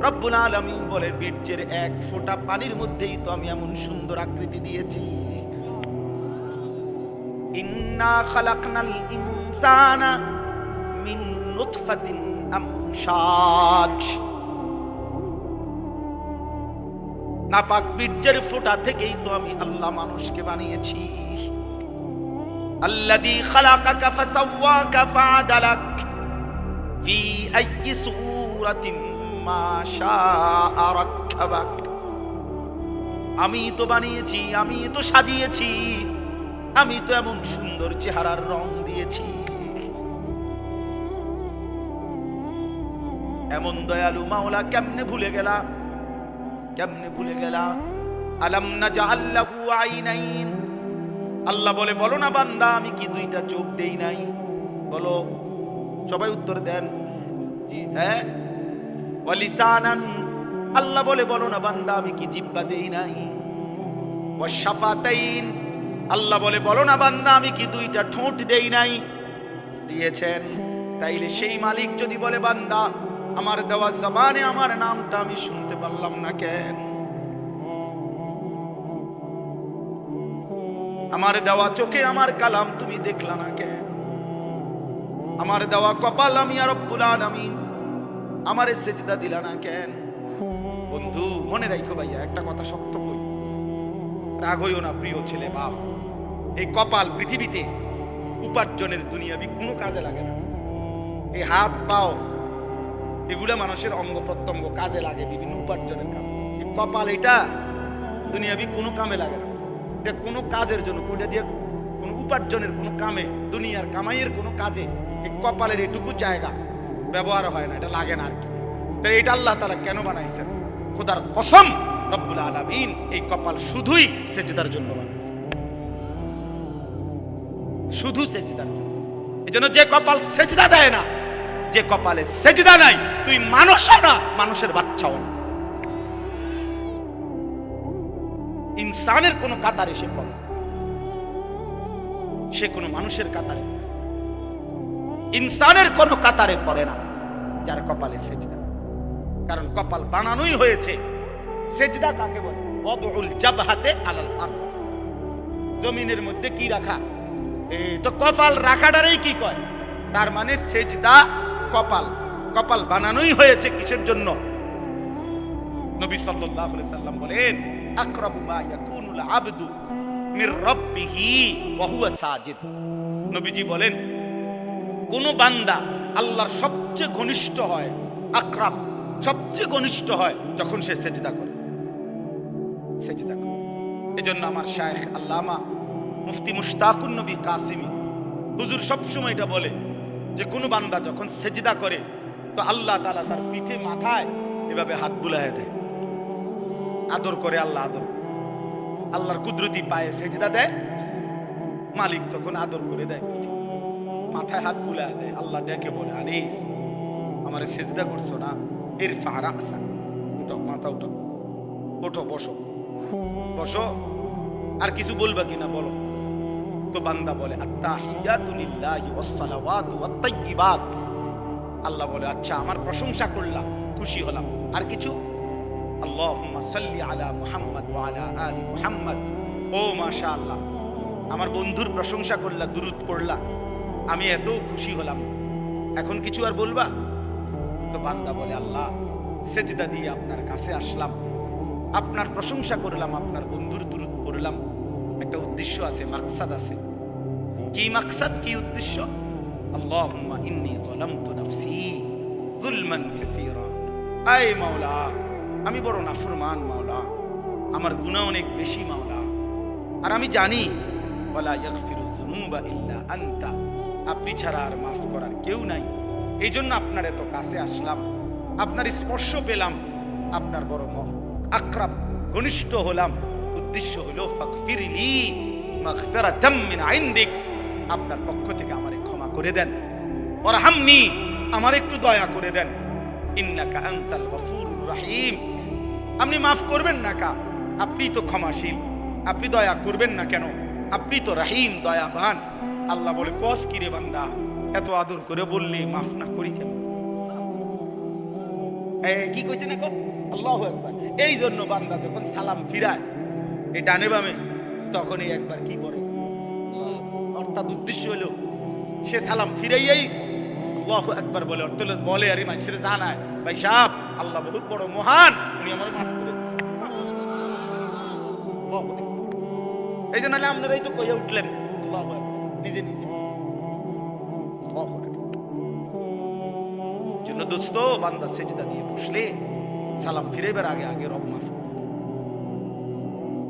রব্বুল আলামিন বলেন, বীর্যের 1 ফোঁটা পানির মধ্যেই তো আমি এমন সুন্দর আকৃতি দিয়েছি। ইন্না খালাকনাল ইনসানা মিন নুতফাতিন আমশাজ। নাপাক বীর্যের ফোঁটা থেকেই তো আমি আল্লাহ মানুষকে বানিয়েছি। আল্লাযী খালাকাকা ফাসাওয়াকা ফাআদালাক ফি আইয়ি সূরাতিন মা শাআ রাক্কাবাক। আমি তো বানিয়েছি, আমি তো সাজিয়েছি, আমি তো এমন সুন্দর চেহারার রং দিয়েছি। এমন দয়ালু মাওলা কেমনে ভুলে গেলা? কেমনে ভুলে গেলা? আলাম নাজআল লাহু আইনাইন। আল্লাহ বলে, বলো না বান্দা, আমি কি 2টা চোখ দেই নাই? বলো, সবাই উত্তর দেন। হ্যাঁ। ওয়া লিসানান, আল্লাহ বলে, বলো না বান্দা, আমি কি জিহ্বা দেই নাই? ওয়া শাফাতাইন, আল্লাহ বলে, বলো না বান্দা, আমি কি 2টা ঠোঁট দেই নাই? দিয়েছেন। তাইলে সেই মালিক যদি বলে, বান্দা আমার দেওয়া জবানে আমার নামটা আমি শুনতে পারলাম না কেন? আমার দেওয়া চোখে আমার কালাম তুমি দেখলা না কেন? আমার দেওয়া কপাল আমি আর রব্বুল আলামিন আমারে সেজদা দিলা না কেন? বন্ধু মনে রাখো ভাইয়া, একটা কথা শক্ত কই, রাগ হইও না প্রিয় ছেলে বাপ। এই কপাল পৃথিবীতে উপার্জনের দুনিয়াবি কোনো কাজে লাগে না। এই হাত পাও এগুলা মানুষের অঙ্গ প্রত্যঙ্গ কাজে লাগে বিভিন্ন উপার্জনের কাম। এই কপাল এটা দুনিয়াবি কোনো কামে লাগে না। এটা কোনো কাজের জন্য, কোটা দিয়ে কোনো উপার্জনের কোনো কামে, দুনিয়ার কামাইয়ের কোনো কাজে এই কপালের এটুকু জায়গা ব্যবহার হয় না, এটা লাগে না আর কি। তাই এটা আল্লাহ তাআলা কেন বানাইছেন? খোদার কসম, রব্বুল আলামিন এই কপাল শুধুই সেজদার জন্য বানাইছেন। শুধু সেজদার জন্য। এজন্য যে কপাল সেজদা দেয় না, যে কপালে সেজদা নাই, তুই মানুষও না, মানুষের বাচ্চাও না। ইনসানের কোন কাতারে সে পড়ে, সে কোন মানুষের কাতারে পড়ে, ইনসানের কোন কাতারে পড়ে না যার কপালে সেজদা। কারণ কপাল বানানোই হয়েছে। সেজদা কাকে বলে? ওয়াদউল জাবহাতে আলাল আরদ, জমিনের মধ্যে কি রাখা? এই তো কপাল রাখাটারই কি কয়? তার মানে সেজদা কপাল, কপাল বানানোই হয়েছে কিসের জন্য? নবী সাল্লাল্লাহু আলাইহি সাল্লাম বলেন, আকরাবু মা ইয়াকুনুল আবদু মির রাব্বিহি ওয়া হুয়া সাজিদ। নবীজি বলেন, কোন বান্দা আল্লাহর সবচেয়ে ঘনিষ্ঠ হয়, আকরাব সবচেয়ে ঘনিষ্ঠ হয় যখন সে সেজদা করে, সেজদা করে। এজন্য আমার শায়েখ আল্লামা মুফতি মুশতাকুন নবী কাসিমি হুজুর সবসময় এটা বলে যে কোন বান্দা যখন সেজদা করে তো আল্লাহ তাআলা তার পিঠে মাথায় এভাবে হাত বুলায় দেয়, আদর করে। আল্লাহ আদর, আল্লাহর কুদরতি পায়ে সেজদা দেয়, মালিক তখন আদর করে দেয়, মাথায় হাত বুলায় দেয়। আল্লাহ ডেকে বলে, আনিস আমারে সেজদা করছো না, ইরফা রাসাক, উঠো, মাথা উঠো, ওঠো, বসো, বসো। আর কিছু বলবা কিনা বলো। তো বান্দা বলে, আত্তাহিয়াতু লিল্লাহি ওয়াস সালাওয়াতু ওয়াত তাইয়্যিবাত। আল্লাহ বলে, আচ্ছা আমার প্রশংসা করলাম, খুশি হলাম, আর কিছু? আল্লাহুম্মা সাল্লি আলা মুহাম্মদ ওয়া আলা আলি মুহাম্মদ। ও মাশাআল্লাহ, আমার বন্ধুর প্রশংসা করলা, দুরূদ পড়লা, আমি এত খুশি হলাম, এখন কিছু আর বলবা? তো বান্দা বলে, আল্লাহ সেজদা দিয়ে আপনার কাছে আসলাম, আপনার প্রশংসা করলাম, আপনার বন্ধুর দুরূদ পড়লাম, একটা উদ্দেশ্য আছে, মাকসাদ আছে। কি মাকসাদ, কি উদ্দেশ্য? আল্লাহুম্মা ইন্নী যালামতু নাফসি যুলমান কাসীরা। আয় মাওলা, আমি বড় নাফরমান মাওলা, আমার গুনাহ অনেক বেশি মাওলা, আর আমি জানি ওয়ালা ইয়াগফিরুয যুনুবা ইল্লা আনতা, আপনি ছাড়া আর মাফ করার কেউ নাই। এই জন্য আপনার এত কাছে আসলাম, আপনার স্পর্শ পেলাম, আপনার বড় আকরাব ঘনিষ্ঠ হলাম। উদ্দেশ্য হলো ফাগফিরলি মাগফিরাতাম মিন ইনদিক, আপনার পক্ষ থেকে আমারে ক্ষমা করে দেন, ওয়ারহামনি, আমার একটু দয়া করে দেন, ইন্নাকা আনতাল গফুরুর রহিম, আপনি মাফ করবেন না কা? আপনি তো ক্ষমাশীল, আপনি দয়া করবেন না কেন? আপনি তো রহিম, দয়াবান। আল্লাহ বলে, কস কি রে বান্দা, এত আদর করে বললি মাফ না করি কেন? কি কইছে না? আল্লাহু আকবার। এই জন্য বান্দা যখন সালাম ফিরায় এই ডানে বামে, তখনই একবার কি করে, অর্থাৎ উদ্দেশ্য হলো সে সালাম ফিরাইয়াই আল্লাহু আকবার বলে, অর্থ বলে আর মানুষের জানায়, ভাই সাহেব আল্লাহ বহুত বড় মহান, উনি আমার মাফ করে দিয়েছেন। এই জন্য আপনারাই তো কইয়া উঠলেন আল্লাহু আকবার নিজে নিজে। জন্য দোস্ত, বান্দা সেজদা দিয়ে বসলে সালাম ফিরাইবার আগে আগে রব মাফ।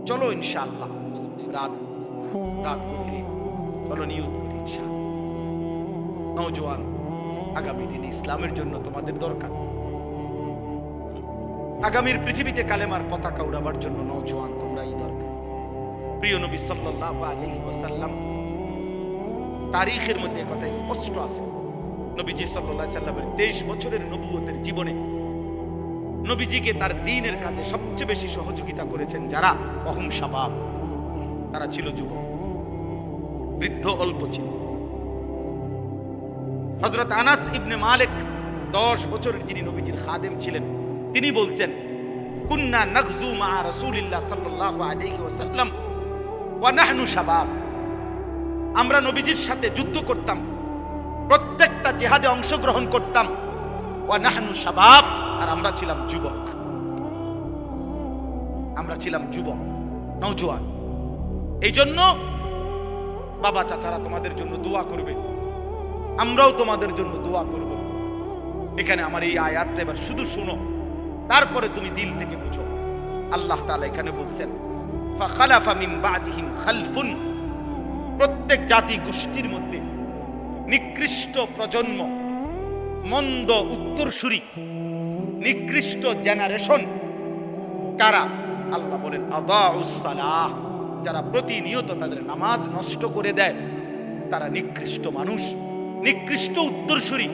চলো ইনশাআল্লাহ রাত গভীরে চলো নিয়ত করি ইনশাআল্লাহ। নওজোয়ান, আগামী দিনে ইসলামের জন্য তোমাদের দরকার। আগামীর পৃথিবীতে কালেমার পতাকা উড়াবার জন্য নওজোয়ান তোমরাই দরকার। প্রিয় নবী সাল্লাল্লাহু আলাইহি ওয়াসাল্লাম তারিখের মধ্যে কথা স্পষ্ট আছে, নবীজি সাল্লাল্লাহু আলাইহি সাল্লামের 23 বছরের নবুয়তের জীবনে নবীজিকে তার দ্বীনের কাজে সবচেয়ে বেশি সহযোগিতা করেছেন যারা, অহম শাবাব, তারা ছিল যুবক, বৃদ্ধ অল্প ছিল। হযরত আনাস ইবনে মালিক 10 বছরের যিনি নবীজির খাদেম ছিলেন, তিনি বলছেন, কুন্না নাগজু মা রাসূলিল্লাহ সাল্লাল্লাহু আলাইহি ওয়াসাল্লাম ওয়া নাহনু শাবাব, আমরা নবীজির সাথে যুদ্ধ করতাম, প্রত্যেকটা জিহাদে অংশগ্রহণ করতাম, ওয়া নাহনু শাবাব, আর আমরা ছিলাম যুবক, আমরা ছিলাম যুবক, নওজোয়ান। এই জন্য বাবা চাচারা তোমাদের জন্য দোয়া করবে, আমরাও তোমাদের জন্য দোয়া করব। এখানে আমার এই আয়াতটা এবার শুধু শোনো, তারপরে তুমি দিল থেকে বুঝো। আল্লাহ তাআলা এখানে বলছেন, ফাখালাফা মিন বাদিহিম খালফুন, প্রত্যেক জাতি গোষ্ঠীর মধ্যে নিকৃষ্ট প্রজন্ম, মন্দ উত্তরসূরি, নিকৃষ্ট জেনারেশন কারা? আল্লাহ বলেন আদাউস সালাহ, যারা প্রতিনিয়ত তাদের নামাজ নষ্ট করে দেয়, তারা নিকৃষ্ট মানুষ, নিকৃষ্ট উত্তরসূরি,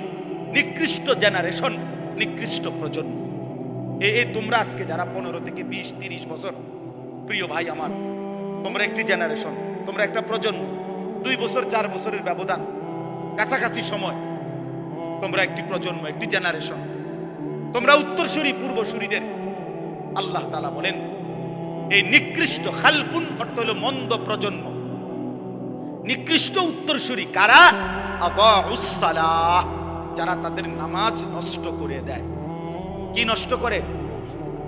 নিকৃষ্ট জেনারেশন, নিকৃষ্ট প্রজন্ম। তোমরা আজকে যারা 15 থেকে 20-30 বছর, প্রিয় ভাই আমার, তোমরা একটি জেনারেশন, তোমরা একটা প্রজন্ম। 2 বছর 4 বছরের ব্যবধান, কাছাকাছি সময়, তোমরা একটি প্রজন্ম, একটি জেনারেশন। তোমরা উত্তরসূরি, পূর্বসূরিদের আল্লাহ তাআলা বলেন এই নিকৃষ্ট, খালফুন অর্থ হলো মন্দ প্রজন্ম, নিকৃষ্ট উত্তরসূরি কারা? আদাউস সালাহ, যারা তাদের নামাজ নষ্ট করে দেয়। কি নষ্ট করে?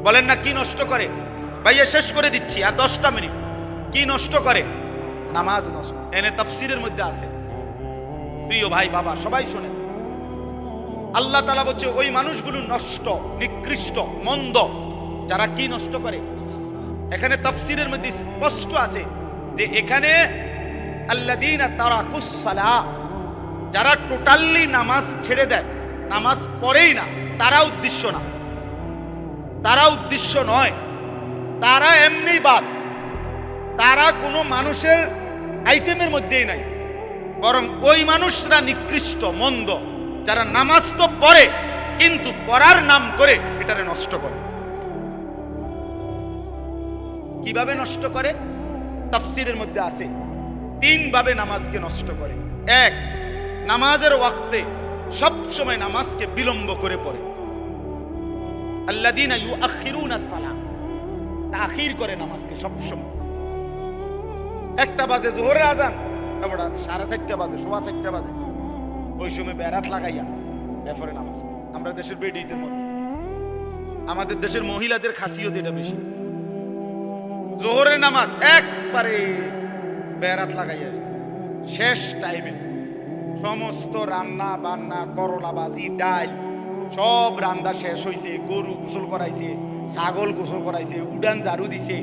বলেন না, কি নষ্ট করে? ভাইয়া শেষ করে দিচ্ছি, আর 10টা মিনিট। কি নষ্ট করে? নামাজ নষ্ট। এনে তাফসীরের মধ্যে আছে, প্রিয় ভাই বাবা সবাই শোনেন। আল্লাহ তাআলা বলছে ওই মানুষগুলো নষ্ট, নিকৃষ্ট, মন্দ, যারা কি নষ্ট করে। এখানে তাফসীরের মধ্যে স্পষ্ট আছে যে এখানে আল্লাযীনা তারাকুস সালাহ, যারা টোটালি নামাজ ছেড়ে দেয়, নামাজ পড়েই না, তারা উদ্দেশ্য না, তারা উদ্দেশ্য নয়, তারা এমনি বাদ, তারা কোনো মানুষের আইটেমের মধ্যেই নাই, বরং ওই মানুষরা নিকৃষ্ট, মন্দ, যারা নামাজ তো পড়ে কিন্তু পড়ার নাম করে এটারে নষ্ট করে। কিভাবে নষ্ট করে? তাফসীরের মধ্যে আছে 3 ভাবে নামাজকে নষ্ট করে। 1, নামাজের ওয়াক্তে সব সময় নামাজকে বিলম্ব করে পড়ে। আল্লাযীনা ইউআখিরুনাস সালাহ, তাখির করে নামাজকে সব সময়। 1টা বাজে জোহরের আজান, তারপর 4:30 বাজে, 4:15 বাজে, ওই সময় বেরাত লাগাইয়া এরপরে নামাজ। আমরা দেশের বেডিদের মতো, আমাদের দেশের মহিলাদের খাসিয়ত এটা বেশি। জোহরের নামাজ একবারে বেরাত লাগাইয়া শেষ টাইমে সমস্ত রান্না বান্না, করলা ভাজি, ডাল সব রান্না শেষ হয়েছে, গরু গোসল করাইছে, ছাগল গোসল করাইছে, উডান ঝাড়ু দিছে,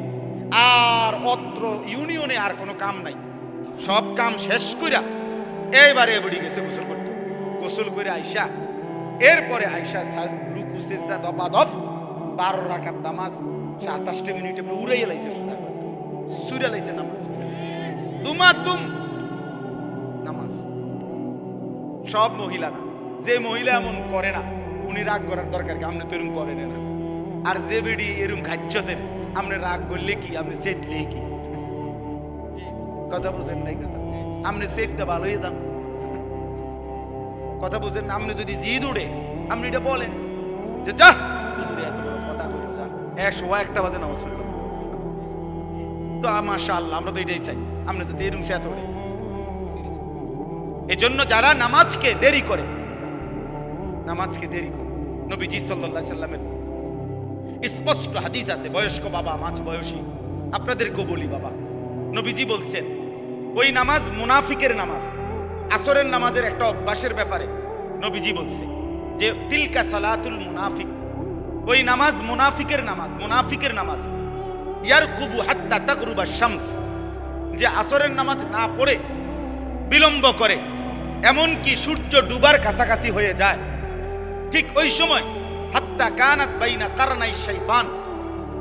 আর অত্র ইউনিয়নে আর কোনো কাম নাই। সব কাম শেষ কইরা এইবারে বেড়ি গেছে গোসল করতে। গোসল করে আইসা, এরপরে আইসা রুকু সিজদা দপাদপ 12 রাকাত নামাজ 27 মিনিটে উড়াইয়া লাইছে, সুরা লাইছে নামাজ, দুমাতুম নামাজ। সব মহিলা না, যে মহিলা এমন করে না উনি রাগ করার দরকার কি? আপনি তো এরকম করেন না। আর যে বেডি এরকম খাচ্ছতেন, আপনি রাগ করলে কি, আপনি চেতলে কি? কথা বুঝেন নাই? কথা আপনি চেততে ভালো হয়ে যান, কথা বুঝেন। আপনি যদি জিদ উড়ে আপনি এটা বলেন যে যা হুজুরে এত বড় কথা বলে যা, 101টা বাজে নামাজ পড়ল। তো মাশাআল্লাহ, আমরা তো এটাই চাই, আপনি যদি এরকম সে এত উড়ে। এজন্য যারা নামাজকে দেরি করে, নামাজকে দেরি করে, নবীজি সাল্লাল্লাহু আলাইহি সাল্লামের স্পষ্ট হাদিস আছে, বয়স্ক বাবা, মাঝ বয়সী, আপনাদেরকে বলি বাবা, নবীজি বলছেন ওই নামাজ মুনাফিকের নামাজ। আসরের নামাজের একটা অভ্যাসের ব্যাপারে নবীজি বলছে যে তিলকা সালাতুল মুনাফিক, ওই নামাজ মুনাফিকের নামাজ, মুনাফিকের নামাজ। ইয়ারকুবু হাত্তা তাগরুবা শামস, যে আসরের নামাজ না পড়ে বিলম্ব করে, এমনকি সূর্য ডুবার কাছাকাছি হয়ে যায়, ঠিক ওই সময় হাত্তা কানাত বাইনা কারনাই শাইতান,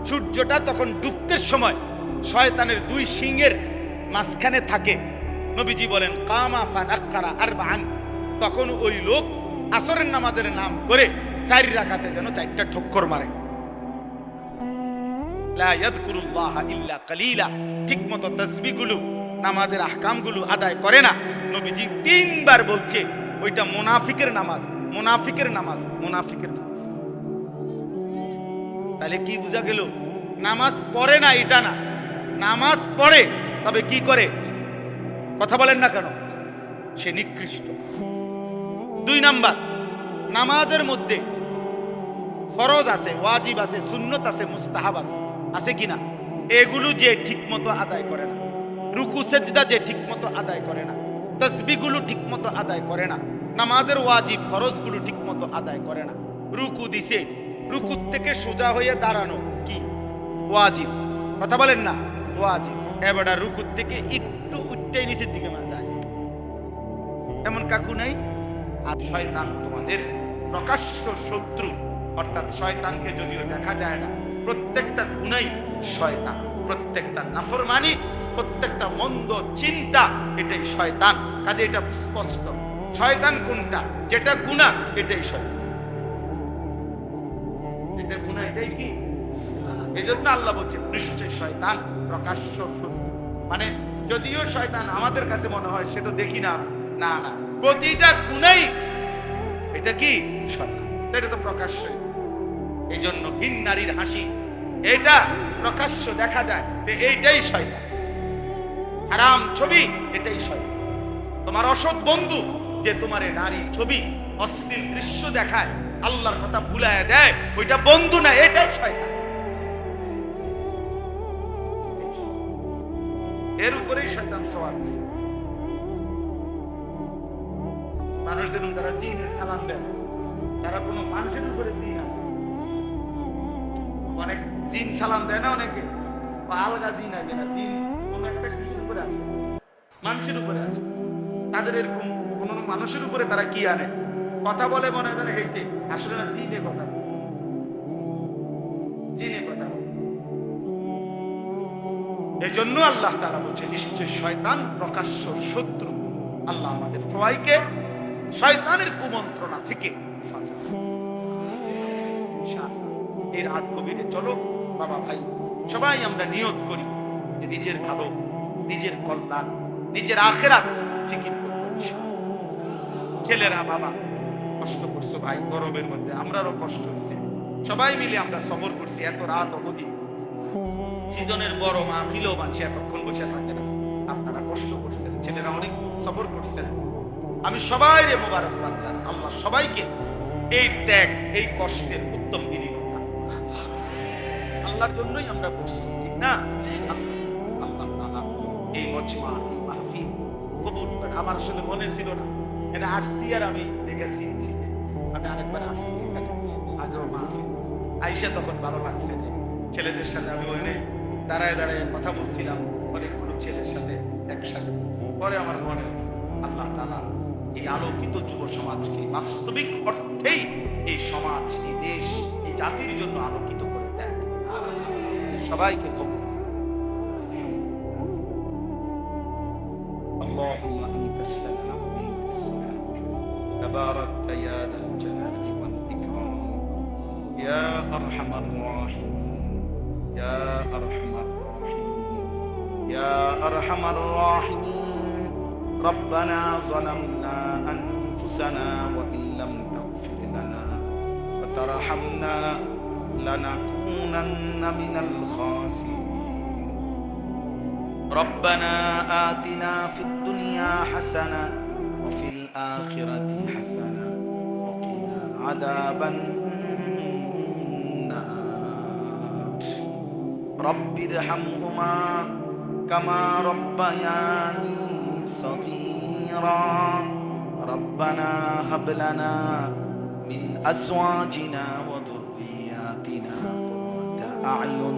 সূর্যটা তখন ডুবতে সময় শয়তানের 2 সিংহের মাঝখানে থাকে। নবীজি বলেন কামা ফানাক্কারা আরবাআন, তখন ওই লোক আসরের নামাজের নাম করে 4 রাকাতে যেন 4টা ঠক্কর মারে। লা ইয়াযকুরুল্লাহ ইল্লা কালিলা, ঠিকমতো তাসবিহগুলো, নামাজের আহকামগুলো আদায় করে না। নবীজি 3 বার বলছে ওইটা মুনাফিকের নামাজ, মুনাফিকের নামাজ, মুনাফিকের নামাজ। তাহলে কি বোঝা গেল? নামাজ পড়ে না এটা না, নামাজ পড়ে, তবে কি করে? কথা বলেন না কেন? সে নিকৃষ্ট। 2 নাম্বার, নামাজের মধ্যে ফরজ আছে, ওয়াজিব আছে, সুন্নত আছে, মুস্তাহাব আছে, আছে কিনা? এগুলো যে ঠিকমতো আদায় করে না, রুকু সেজদা যে ঠিকমতো আদায় করে না, তাসবিহগুলো ঠিকমতো আদায় করে না, নামাজের ওয়াজিব ফরজগুলো ঠিকমতো আদায় করে না, রুকু দিছে, রুকু থেকে সোজা হয়ে দাঁড়ানো কি ওয়াজিব? কথা বলেন না, ওয়াজিব। এবারে রুকু থেকে একটু উঠতেই নিচের দিকে যায়, এমন কাকু নাই? আর শয়তান তোমাদের প্রকাশ্য শত্রু, অর্থাৎ শয়তানকে যদিও দেখা যায় না, প্রত্যেকটা গুনাই শয়তান, প্রত্যেকটা নাফরমানি, প্রত্যেকটা মন্দ চিন্তা, এটাই শয়তান। কাজে এটা স্পষ্ট। শয়তান কোনটা? যেটা গুনাহ এটাই শয়তান, এটা গুনাহ, এটাই কি? এই জন্য আল্লাহ বলছে নিশ্চয় শয়তান প্রকাশ্য শত্রু। মানে যদিও শয়তান আমাদের কাছে মনে হয় সে তো দেখি না, না না, প্রতিটা গুনাই এটা কি শয়তান, এটা তো প্রকাশ্য। এই জন্য ভিন নারীর হাসি এটা প্রকাশ্য দেখা যায়, এইটাই শয়তান। হারাম ছবি এটাই শয়তান। তোমার অসৎ বন্ধু যে তোমার নারী ছবি অশ্লীল দৃশ্য দেখায়, আল্লাহর কথা ভুলায় দেয়, ওইটা বন্ধু না, এটাই শয়তান। এর উপরেই শয়তান সওয়ার আছে। মানুষ যেন তারা জিনের সালাম দেন, তারা কোনো মানুষের উপরে জিন, অনেক জিন সালাম দেয় না অনেকে, আলগা জিন আছে না, জিন কোন একটা কিছুর উপরে আসে, মানুষের উপরে আসে। তাদের এরকম কোন মানুষের উপরে তারা কি আনে, কথা বলে মনে হয় হেইতে, আসলে না, জিনে কথা, জিনে কথা। এই জন্য আল্লাহ তাআলা বলছে নিশ্চয় শয়তান প্রকাশ্য শত্রু। আল্লাহ আমাদের সবাইকে শয়তানের কুমন্ত্রণা থেকে হেফাজত করুন। এই রাত গভীরে চলো বাবা ভাই সবাই আমরা নিয়ত করি যে নিজের ভালো, নিজের কল্যাণ, নিজের আখিরাত ফিকির করব। ছেলেরা বাবা কষ্ট করছো ভাই, গরমের মধ্যে আমরারও কষ্ট হয়েছে, সবাই মিলে আমরা সবর করছি। এত রাত অবধি সিজনের বড় মাহফিলও মানুষ এতক্ষণ বসে থাকে না, আপনারা কষ্ট করছেন, ছেলেরা অনেক সবর করছেন। আমি সবাই রে মোবারকবাদ জানাই। আল্লাহ সবাইকে এই ত্যাগ, এই কষ্টের উত্তম বিনিময়, আল্লাহর জন্যই আমরা করছি, ঠিক না? আল্লাহ তাআলা এই মজমা, এই মাহফিল কবুল করেন। আমার আসলে মনে ছিল না এটা আসছি, আর আমি দেখেছি আমি আরেকবার আসছি এখানে, আগেও মাহফিল আইসা তখন ভালো লাগছে যে ছেলেদের সাথে আমি ওখানে দাঁড়ায় দাঁড়ায় কথা বলছিলাম অনেকগুলো ছেলের সাথে একসাথে। পরে আমার মনে হয়েছে আল্লাহ তাআলা এই আলোকিত যুব সমাজকে বাস্তবিক অর্থেই এই সমাজ, এই দেশ, এই জাতির জন্য আলোকিত করে দেন। সবাইকে কবুল করুন। আল্লাহুম্মা আনতাস সালাম ওয়া মিনকাস সালাম তাবারাকতা ইয়া যাল জালালি ওয়াল ইকরাম ইয়া আরহামার রাহিমিন ইয়া আরহামার রাহিমিন ইয়া আরহামার রাহিমিন। ربنا ظلمنا أنفسنا وإن لم تغفر لنا وترحمنا لنكونن من الخاسرين. ربنا آتنا في الدنيا حسنة وفي الآخرة حسنة وقنا عذاب النار. رب ارحمهما كما ربياني صغيرا. ربنا هب لنا من أزواجنا وذرياتنا قرة أعين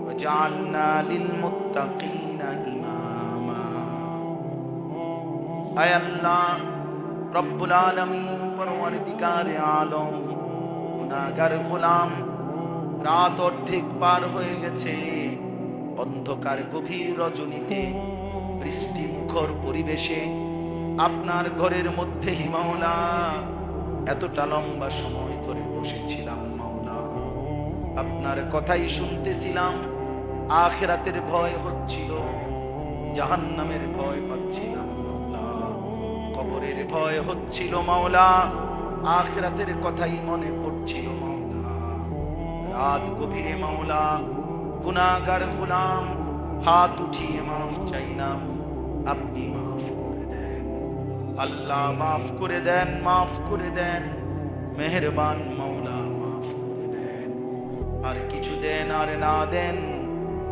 واجعلنا للمتقين إماما. أي الله رب العالمين পরওয়ারদিগার আলম, গুনাহগার গোলাম, রাত অর্ধেক পার হয়ে গেছে, অন্ধকার গভীর রজনীতে বৃষ্টি মুখর পরিবেশে আপনার ঘরের মধ্যে মাওলা এতটা লম্বা সময় ধরে বসেছিলাম মাওলা, আপনার কথাই শুনতেছিলাম। আখিরাতের ভয় হচ্ছিল, জাহান্নামের ভয় পাচ্ছিলাম মাওলা, কবরের ভয় হচ্ছিল মাওলা, আখিরাতের কথাই মনে পড়ছিল মাওলা। রাত গভীরে মাওলা গুনাহগার গোলাম হাত উঠিয়ে মাফ চাইলাম, আপনি মাফ করে দেন আল্লাহ, মাফ করে দেন, মাফ করে দেন, মেহেরবান মাওলা মাফ করে দেন। আর কিছু দেন আর না দেন,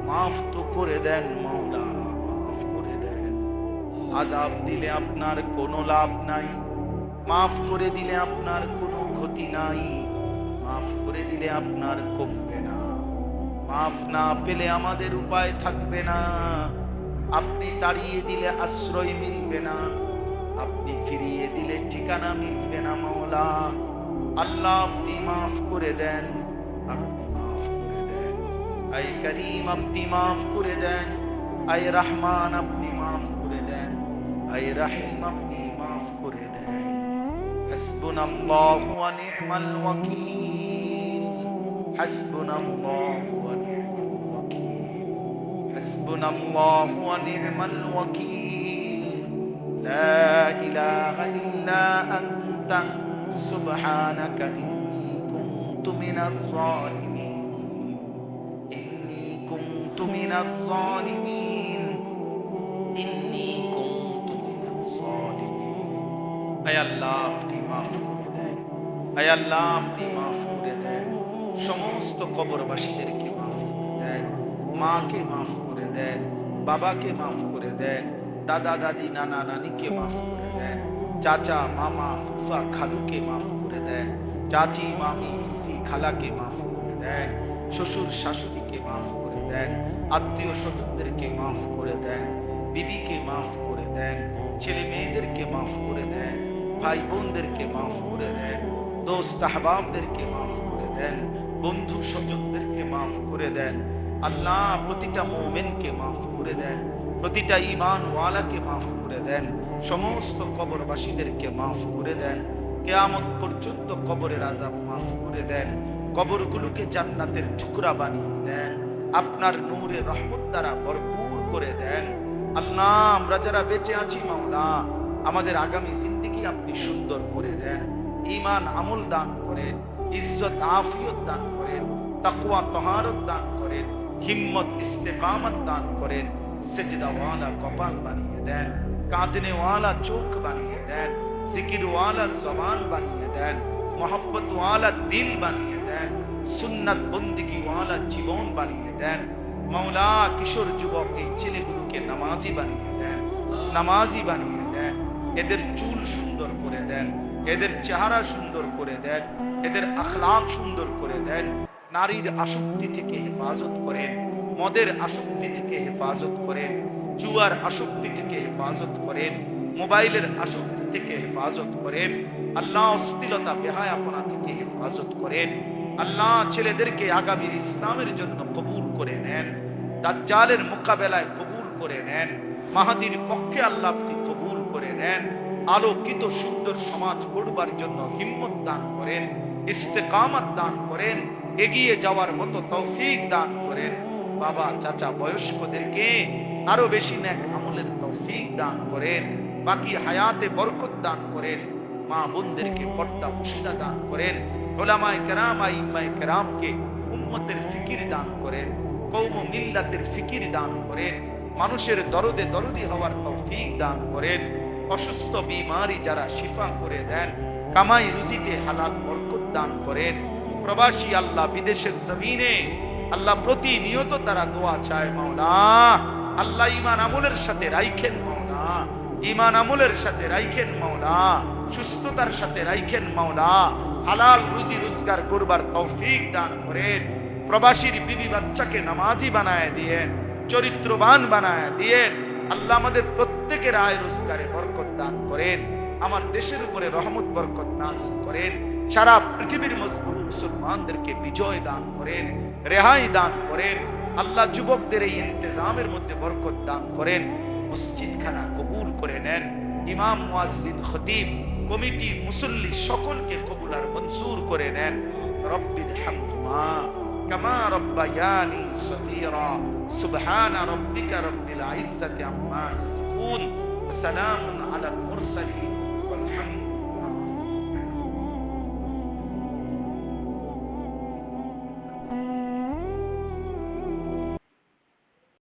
মাফ তো করে দেন মাওলা, মাফ করে দেন। আযাব দিলে আপনার কোনো লাভ নাই, মাফ করে দিলে আপনার কোনো ক্ষতি নাই, মাফ করে দিলে আপনার কমবে না, মাফ না পেলে আমাদের উপায় থাকবে না, আপনি তাড়িয়ে দিলে আশ্রয় মিলবে না, আপনি ফিরিয়ে দিলে ঠিকানা মিলবে না মাওলা। আল্লাহ আপনি মাফ করে দেন, আপনি মাফ করে দেন। আয় করিম আপনি মাফ করে দেন, আয় রহমান আপনি মাফ করে দেন। আয় রহিম আপনি মাফ করে দেন। হাসবুনাল্লাহু ওয়া নি'মাল ওয়াকিল, হাসবুনাল্লাহু ওয়া নি'মাল ওয়াকিল, হাসবুনাল্লাহু ওয়া নি'মাল ওয়াকিল, লা ইলাহা ইল্লা আনতা সুবহানাকা ইন্নী কুনতু মিনাজ জালিমিন, ইন্নী কুনতু মিনাজ জালিমিন, ইন্নী কুনতু মিনাজ জালিমিন। আয় আল্লাহ আপনি মাফ করে দেন, আয় আল্লাহ আপনি মাফ করে দেন। সমস্ত কবরবাসীদেরকে মাফ করে দেন, মাকে মাফ করে দেন, বাবাকে মাফ করে দেন, দাদা দাদি নানা নানিকে মাফ করে দেন, চাচা মামা ফুফা খালুকে মাফ করে দেন, চাচি মামি ফুফি খালাকে মাফ করে দেন, শ্বশুর শাশুড়িকে মাফ করে দেন, আত্মীয় স্বজনদেরকে মাফ করে দেন, বিবিকে মাফ করে দেন, ছেলে মেয়েদেরকে মাফ করে দেন, ভাই বোনদেরকে মাফ করে দেন, দোস্ত আহবাবদেরকে মাফ করে দেন, বন্ধু স্বজনদেরকে মাফ করে দেন। আল্লাহ প্রতিটা মুমিনকে মাফ করে দেন, প্রতিটা ঈমানওয়ালাকে মাফ করে দেন, সমস্ত কবরবাসীদেরকে মাফ করে দেন। কিয়ামত পর্যন্ত কবরের আযাব মাফ করে দেন, কবরগুলোকে জান্নাতের টুকরা বানিয়ে দেন, আপনার নূরে রহমত দ্বারা ভরপুর করে দেন। আল্লাহ আমরা যারা বেঁচে আছি মাওলা, আমাদের আগামী জিন্দেগি আপনি সুন্দর করে দেন, ঈমান আমল দান করেন, ইজ্জত আফিয়ত দান করেন, তাকওয়া তহারত দান করেন, হিম্মত ইস্তেকামত দান করেন, সেজদাওয়ালা কপাল বানিয়ে দেন, কাঁদনেওয়ালা চোখ বানিয়ে দেন, জিকিরওয়ালা জবান বানিয়ে দেন, মোহাব্বতওয়ালা দিল বানিয়ে দেন, সুন্নাত বন্দিগিওয়ালা জীবন বানিয়ে দেন। মাওলা কিশোর যুবক এই ছেলেগুলোকে নামাজি বানিয়ে দেন, নামাজি বানিয়ে দেন, এদের চুল সুন্দর করে দেন, এদের চেহারা সুন্দর করে দেন, এদের আখলাক সুন্দর করে দেন। নারীর আসক্তি থেকে হেফাজত করেন, মদের আসক্তি থেকে হেফাজত করেন, জুয়ার আসক্তি থেকে হেফাজত করেন, মোবাইলের আসক্তি থেকে হেফাজত করেন। আল্লাহ অশ্লীলতা বেহায়াপনা থেকে হেফাজত করেন। আল্লাহ ছেলেদেরকে আগামীর ইসলামের জন্য কবুল করে নেন, দাজ্জালের মোকাবেলায় কবুল করে নেন, মাহাদির পক্ষে আল্লাহ আপনি কবুল করে নেন। আলোকিত সুন্দর সমাজ গড়বার জন্য হিম্মত দান করেন, ইস্তেকামত দান করেন, এগিয়ে যাওয়ার মতো তৌফিক দান করেন। বাবা চাচা বয়স্কদেরকে আরো বেশি নেক আমলের তৌফিক দান করেন, বাকি হায়াতে বরকত দান করেন, মা বোনদেরকে পর্দা পুশিদা দান করেন, উলামায়ে কেরাম আইম্মায়ে কেরামকে উম্মতের ফিকির দান করেন, কওম ও মিল্লাতের ফিকির দান করেন, মানুষের দরদে দরদি হওয়ার তৌফিক দান করেন। অসুস্থ বিমারি যারা শিফা করে দেন, কামাই রুজিতে হালাল বরকত দান করেন। প্রবাসী আল্লাহ বিদেশের জমিনে আল্লাহ প্রতিনিয়ত তারা দোয়া চায় মাওলা, আল্লাহ ঈমান আমলের সাথে রাইখেন মাওলা, ঈমান আমলের সাথে রাইখেন মাওলা, সুস্থতার সাথে রাইখেন মাওলা, হালাল রুজি রোজগার করবার তৌফিক দান করেন। প্রবাসীর বিবি বাচ্চাকে নামাজি বানায় দিয়েন, চরিত্রবান বানায় দিয়েন। আল্লাহ আমাদের প্রত্যেকের আয় রোজগারে বরকত দান করেন, আমার দেশের উপরে রহমত বরকত নাযিল করেন, সারা পৃথিবীর মজবুত মুসলমানদেরকে বিজয় দান করেন, রেহাই দান করেন। আল্লাহ যুবকদের এই ইন্তেজামের মধ্যে বরকত দান করেন, মসজিদখানা কবুল করে নেন। ইমাম মুয়াজ্জিন খতিব কমিটি মুসল্লি সকলকে কবুল আর মনসুর করে নেন। রব্বির হামহুমা কামা রব্বায়ানি সগীরা সুবহানা রব্বিকা রব্বিল ইজ্জাতি আম্মা ইয়াসিফুন ওয়া সালামুন আলাল মুরসালিন